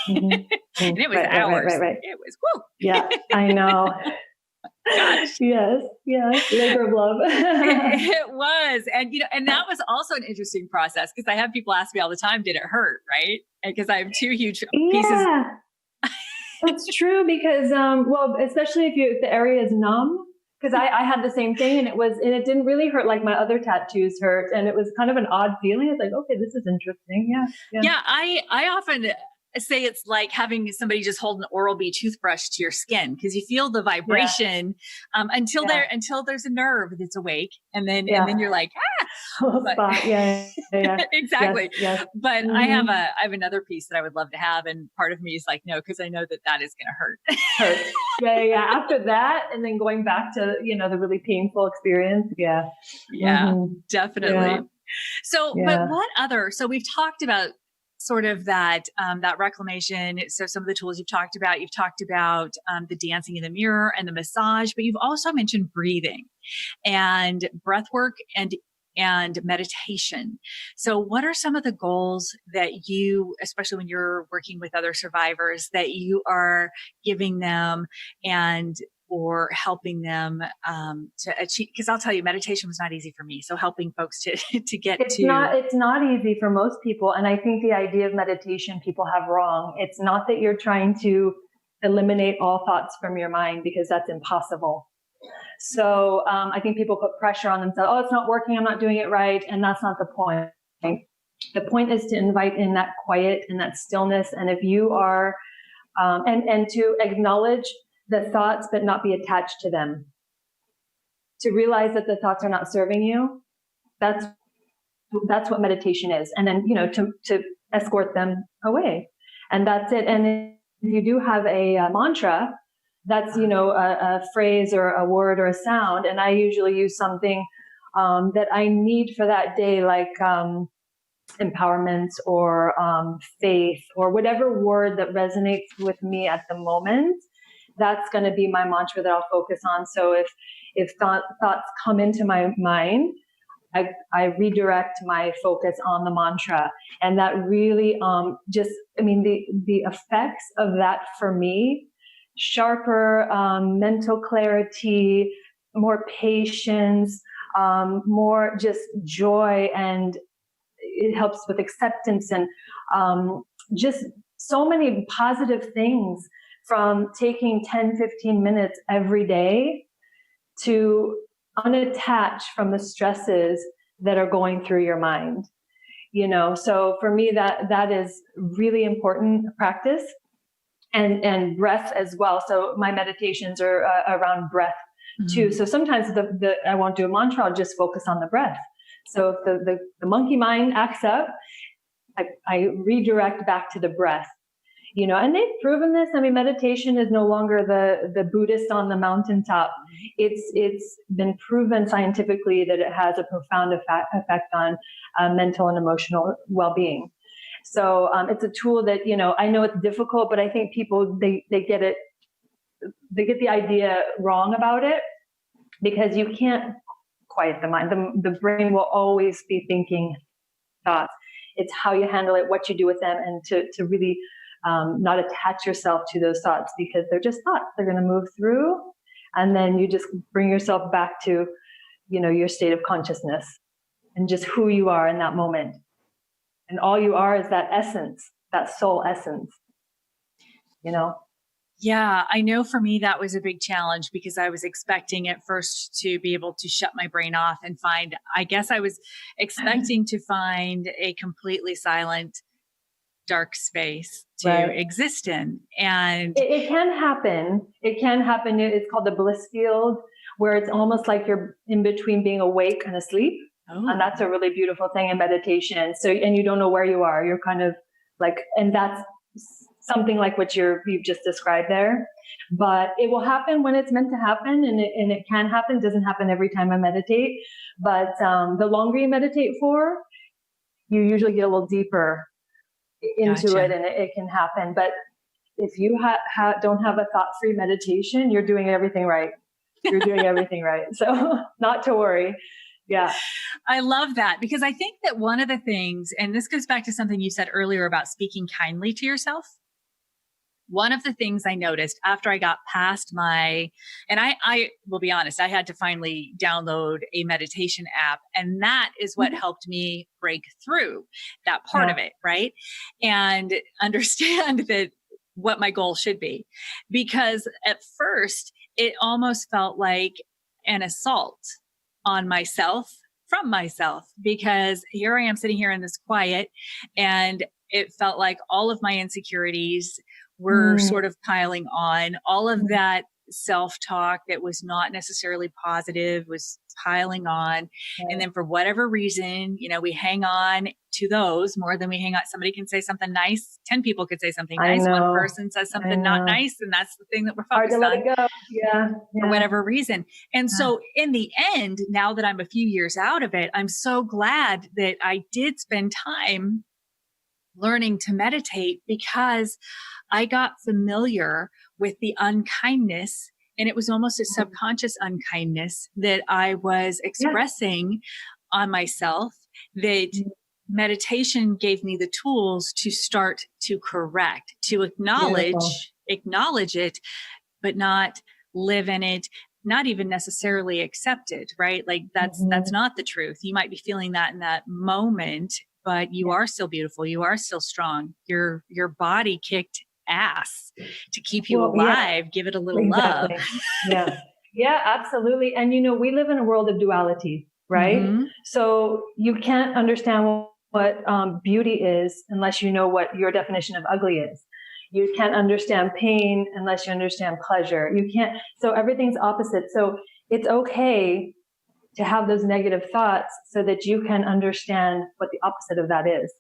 And it was hours. Right. It was, woo. Yeah, I know. Gosh. Yes, labor of love. It was. And that was also an interesting process because I have people ask me all the time, did it hurt? Right. Because I have two huge pieces. That's true because, especially if the area is numb, because I had the same thing and it didn't really hurt like my other tattoos hurt. And it was kind of an odd feeling. It's like, okay, this is interesting. Yeah. I often say it's like having somebody just hold an Oral-B toothbrush to your skin because you feel the vibration until there's a nerve that's awake, and then you're like, exactly. Yes. But I have another piece that I would love to have, and part of me is like, no, because I know that is going to hurt. Yeah. After that, and then going back to the really painful experience. Definitely. Yeah. So, but what other? So we've talked about sort of that reclamation. So some of the tools you've talked about the dancing in the mirror and the massage, but you've also mentioned breathing and breath work and meditation. So what are some of the goals that you, especially when you're working with other survivors, that you are giving them or helping them to achieve? Because I'll tell you, meditation was not easy for me. So helping folks to get it's not easy for most people. And I think the idea of meditation people have wrong. It's not that you're trying to eliminate all thoughts from your mind, because that's impossible. So I think people put pressure on themselves. Oh, it's not working. I'm not doing it right. And that's not the point. The point is to invite in that quiet and that stillness. And if you are, and to acknowledge the thoughts, but not be attached to them. To realize that the thoughts are not serving you. That's what meditation is. And then, to escort them away. And that's it. And if you do have a mantra, that's, a phrase or a word or a sound. And I usually use something that I need for that day, like empowerment or faith or whatever word that resonates with me at the moment. That's going to be my mantra that I'll focus on. So if thoughts come into my mind, I redirect my focus on the mantra. And that really the effects of that for me, sharper mental clarity, more patience, more just joy, and it helps with acceptance and just so many positive things from taking 10, 15 minutes every day to unattach from the stresses that are going through your mind. So for me, that is really important practice, and breath as well. So my meditations are around breath. too. So sometimes I won't do a mantra, I'll just focus on the breath. So if the monkey mind acts up, I redirect back to the breath. And they've proven this. I mean, meditation is no longer the Buddhist on the mountaintop. It's been proven scientifically that it has a profound effect on mental and emotional well-being. So it's a tool that, I know it's difficult, but I think people, they get the idea wrong about it, because you can't quiet the mind. The brain will always be thinking thoughts. It's how you handle it, what you do with them, and to really not attach yourself to those thoughts, because they're just thoughts. They're going to move through, and then you just bring yourself back to, your state of consciousness and just who you are in that moment. And all you are is that essence, that soul essence, Yeah, I know for me, that was a big challenge, because I was expecting at first to be able to shut my brain off and I guess I was expecting to find a completely silent, dark space to exist in. And it can happen. It can happen. It's called the bliss field, where it's almost like you're in between being awake and asleep. Oh. And that's a really beautiful thing in meditation. So, and you don't know where you are. You're kind of like, and that's something like what you've just described there. But it will happen when it's meant to happen, and it can happen. It doesn't happen every time I meditate. But the longer you meditate for, you usually get a little deeper into it, and it can happen. But if you don't have a thought-free meditation, you're doing everything right. You're doing everything right. So not to worry. Yeah. I love that, because I think that one of the things, and this goes back to something you said earlier about speaking kindly to yourself. One of the things I noticed after I got past and I will be honest, I had to finally download a meditation app, and that is what helped me break through that part of it. Right. And understand that what my goal should be, because at first it almost felt like an assault on myself from myself, because here I am sitting here in this quiet, and it felt like all of my insecurities were sort of piling on. All of that self-talk that was not necessarily positive was piling on. And then for whatever reason, we hang on to those more than we hang on. Somebody can say something nice. 10 people could say something nice. One person says something not nice. And that's the thing that we're focused on. Hard to let it go. Yeah. For whatever reason. And so in the end, now that I'm a few years out of it, I'm so glad that I did spend time learning to meditate, because I got familiar with the unkindness, and it was almost a subconscious unkindness that I was expressing on myself, that meditation gave me the tools to start to correct, to acknowledge it, but not live in it, not even necessarily accept it, right? Like that's not the truth. You might be feeling that in that moment, but you are still beautiful. You are still strong. Your body kicked ass to keep you alive. Give it a little love. Yeah, absolutely. And we live in a world of duality, right? So you can't understand what beauty is unless you know what your definition of ugly is. You can't understand pain unless you understand pleasure. You can't. So everything's opposite. So it's okay to have those negative thoughts so that you can understand what the opposite of that is.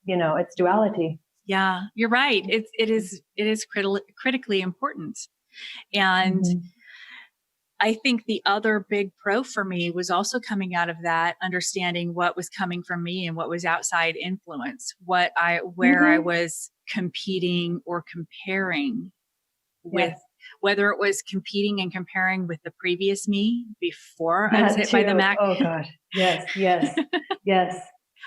It's duality. Yeah, you're right. It is critically important. And I think the other big pro for me was also coming out of that, understanding what was coming from me and what was outside influence, where I was competing or comparing with, whether it was competing and comparing with the previous me before I was hit by the Mac. Oh gosh. Yes.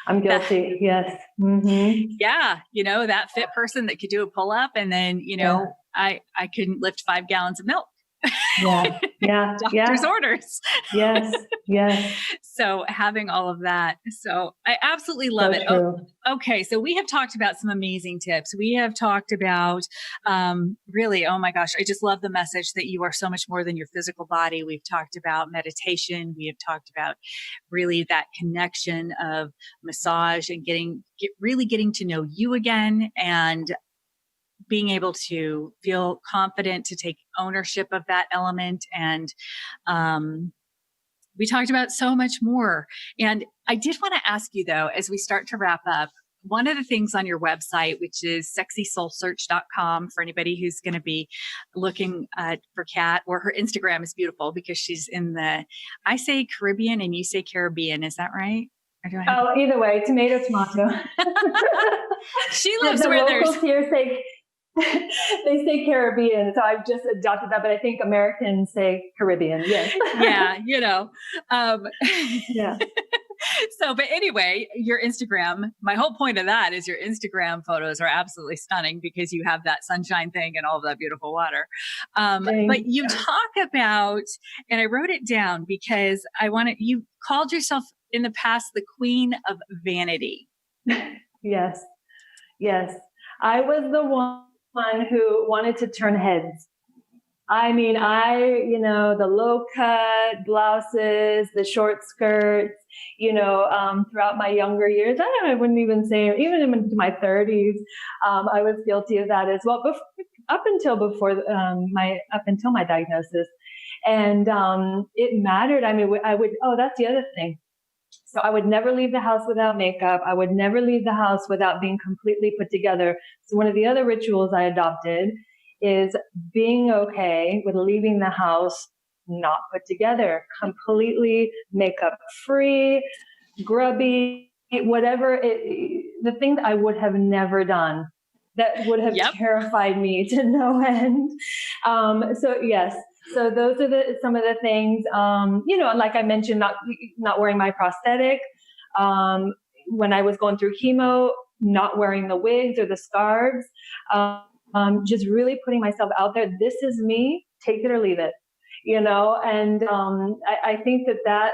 I'm guilty. Yes. Yeah. That fit person that could do a pull up, and then, I couldn't lift 5 gallons of milk. Doctor's orders. Yes. So having all of that. So I absolutely love it. Okay. So we have talked about some amazing tips. We have talked about, really, oh my gosh, I just love the message that you are so much more than your physical body. We've talked about meditation. We have talked about really that connection of massage and really getting to know you again, and being able to feel confident to take ownership of that element. And we talked about so much more. And I did want to ask you, though, as we start to wrap up, one of the things on your website, which is sexysoulsearch.com, for anybody who's going to be looking for Cat, or her Instagram is beautiful because she's in I say Caribbean and you say Caribbean. Is that right? Or do I have either way, tomato. She lives the where locals here say they say Caribbean, so I've just adopted that. But I think Americans say Caribbean. Yes. Yeah, Yeah. So, but anyway, your Instagram, my whole point of that is your Instagram photos are absolutely stunning because you have that sunshine thing and all of that beautiful water. But you talk about, and I wrote it down because you called yourself in the past the Queen of Vanity. Yes. I was the one who wanted to turn heads. I mean, the low cut blouses, the short skirts, throughout my younger years, I wouldn't even say, even into my 30s, I was guilty of that as well. Up until my diagnosis. And it mattered. I mean, that's the other thing. So I would never leave the house without makeup. I would never leave the house without being completely put together. So one of the other rituals I adopted is being okay with leaving the house not put together, completely makeup free, grubby, whatever the things I would have never done that would have terrified me to no end. So yes. So those are some of the things, like I mentioned, not wearing my prosthetic. When I was going through chemo, not wearing the wigs or the scarves, just really putting myself out there. This is me, take it or leave it, and I think that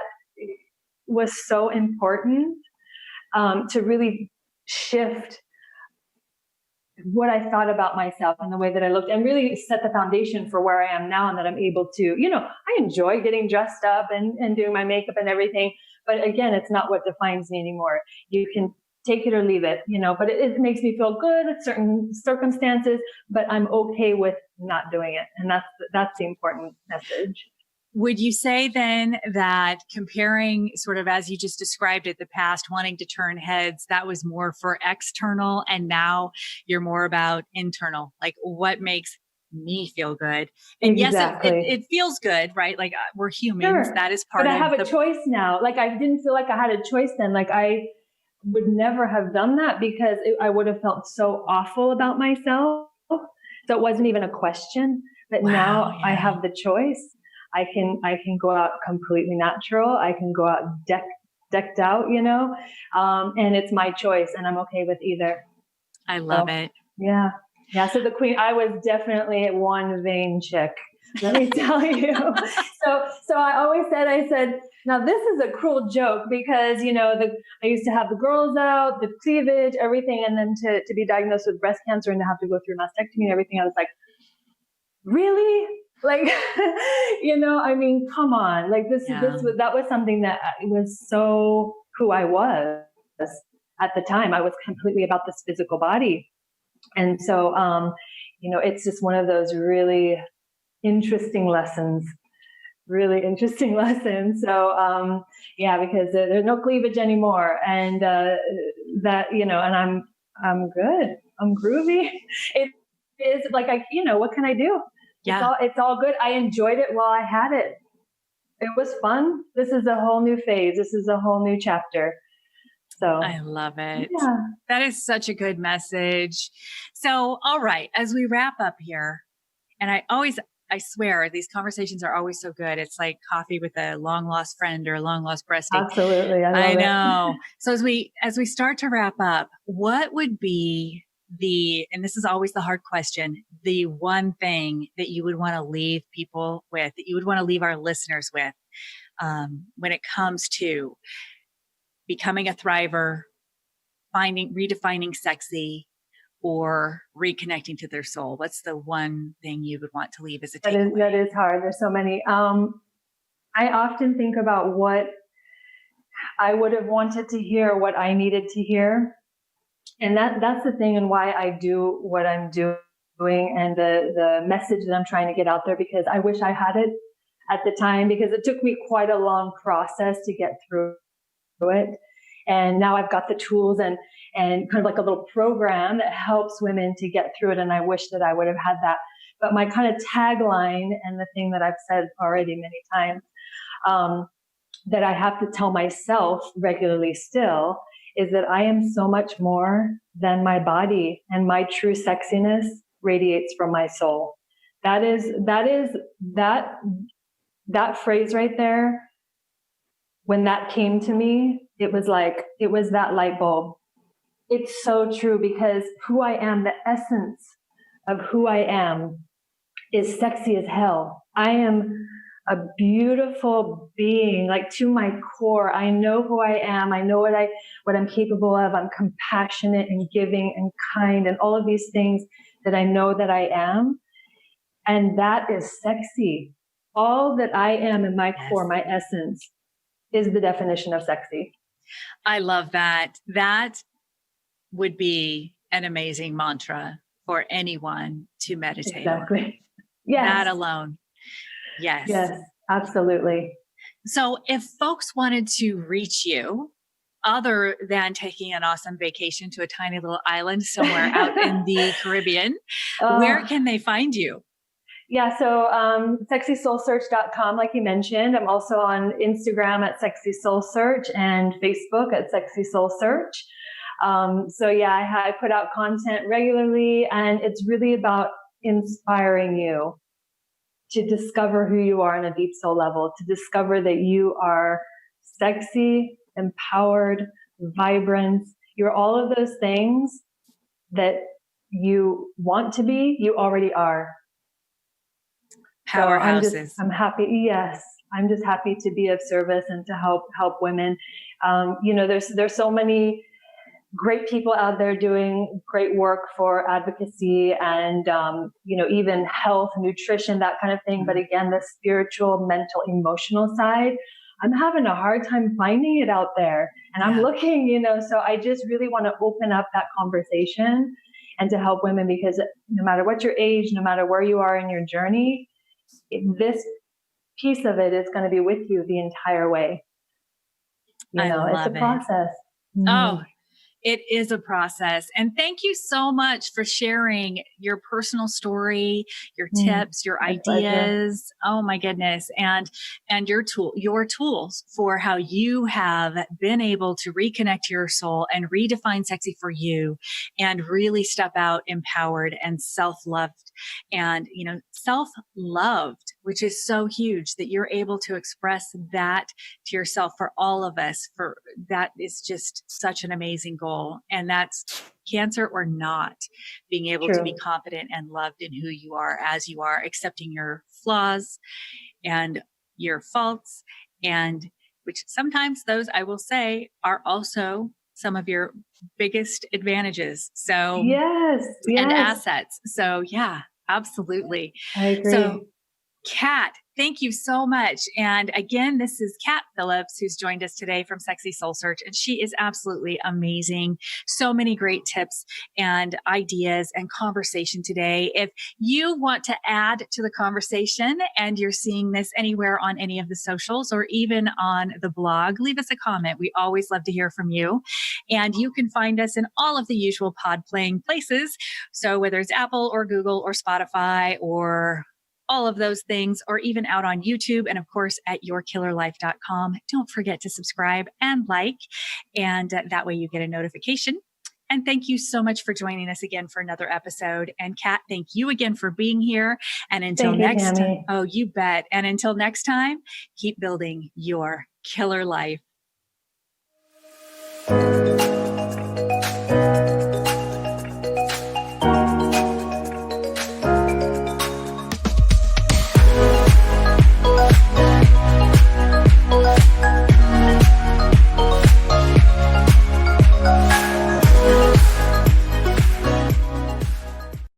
was so important to really shift what I thought about myself and the way that I looked, and really set the foundation for where I am now, and that I'm able to, I enjoy getting dressed up and doing my makeup and everything. But again, it's not what defines me anymore. You can take it or leave it, but it makes me feel good at certain circumstances, but I'm okay with not doing it. And that's the important message. Would you say then that comparing sort of, as you just described it, the past wanting to turn heads, that was more for external, and now you're more about internal, like what makes me feel good? And exactly. Yes, it feels good, right? Like we're humans. Sure. That is part of it. But I have a choice now. Like I didn't feel like I had a choice then. Like I would never have done that because I would have felt so awful about myself. So it wasn't even a question. But now I have the choice. I can go out completely natural. I can go out decked out, and it's my choice, and I'm okay with either. I love it. Yeah. So the queen, I was definitely one vain chick. Let me tell you. So I said, now this is a cruel joke because, I used to have the girls out, the cleavage, everything. And then to be diagnosed with breast cancer and to have to go through mastectomy and everything, I was like, really? Like, come on. Like that was something that was so who I was at the time. I was completely about this physical body. And so, it's just one of those really interesting lessons. So, because there's no cleavage anymore, and and I'm good. I'm groovy. It is like what can I do? Yeah, it's all good. I enjoyed it while I had it. It was fun. This is a whole new phase. This is a whole new chapter. So I love it. Yeah. That is such a good message. So, all right, as we wrap up here, and I swear these conversations are always so good. It's like coffee with a long lost friend or a long lost bestie. Absolutely. I know. So as we start to wrap up, what would be and this is always the hard question, the one thing that you would want to leave people with, that you would want to leave our listeners with, when it comes to becoming a thriver, redefining sexy, or reconnecting to their soul? What's the one thing you would want to leave as a takeaway? That is hard. There's so many. I often think about what I would have wanted to hear, what I needed to hear. And that's the thing, and why I do what I'm doing. and the message that I'm trying to get out there, because I wish I had it at the time, because it took me quite a long process to get through it. And now I've got the tools and kind of like a little program that helps women to get through it. And I wish that I would have had that. But my kind of tagline, and the thing that I've said already many times, that I have to tell myself regularly still, is that I am so much more than my body, and my true sexiness radiates from my soul. That phrase right there, when that came to me, it was that light bulb. It's so true, because who I am, the essence of who I am, is sexy as hell. I am a beautiful being, like to my core. I know who I am. I know what I'm capable of. I'm compassionate and giving and kind and all of these things that I know that I am. And that is sexy. All that I am in my core, my essence, is the definition of sexy. I love that. That would be an amazing mantra for anyone to meditate Exactly. on. Yes. That alone. Yes. Yes, absolutely. So if folks wanted to reach you, other than taking an awesome vacation to a tiny little island somewhere out in the Caribbean, where can they find you? Yeah, so sexysoulsearch.com, like you mentioned. I'm also on Instagram at Sexy Soul Search and Facebook at Sexy Soul Search. So yeah, I put out content regularly, and it's really about inspiring you to discover who you are on a deep soul level, to discover that you are sexy, empowered, vibrant. You're all of those things that you want to be, you already are. Powerhouses. So I'm happy. Yes, I'm just happy to be of service and to help women. There's so many great people out there doing great work for advocacy and even health, nutrition, that kind of thing. But again, the spiritual, mental, emotional side, I'm having a hard time finding it out there. And I'm looking, so I just really want to open up that conversation and to help women, because no matter what your age, no matter where you are in your journey, this piece of it is going to be with you the entire way. It's a process. Oh, it is a process. And thank you so much for sharing your personal story, your tips, your ideas. Pleasure. Oh my goodness. And your tools for how you have been able to reconnect your soul and redefine sexy for you, and really step out empowered and self-loved and, self-loved, which is so huge that you're able to express that to yourself. For all of us, for that is just such an amazing goal. And that's cancer or not, being able to be confident and loved in who you are as you are, accepting your flaws and your faults, and which sometimes those, I will say, are also some of your biggest advantages. So yes. And assets. So yeah, absolutely. I agree. So Cat, thank you so much. And again, this is Cat Phillips, who's joined us today from Sexy Soul Search. And she is absolutely amazing. So many great tips and ideas and conversation today. If you want to add to the conversation and you're seeing this anywhere on any of the socials or even on the blog, leave us a comment. We always love to hear from you. And you can find us in all of the usual pod playing places. So whether it's Apple or Google or Spotify or all of those things, or even out on YouTube, and of course at yourkillerlife.com. Don't forget to subscribe and like, and that way you get a notification. And thank you so much for joining us again for another episode. And Kat, thank you again for being here. And until next time, oh, you bet. And until next time, keep building your killer life.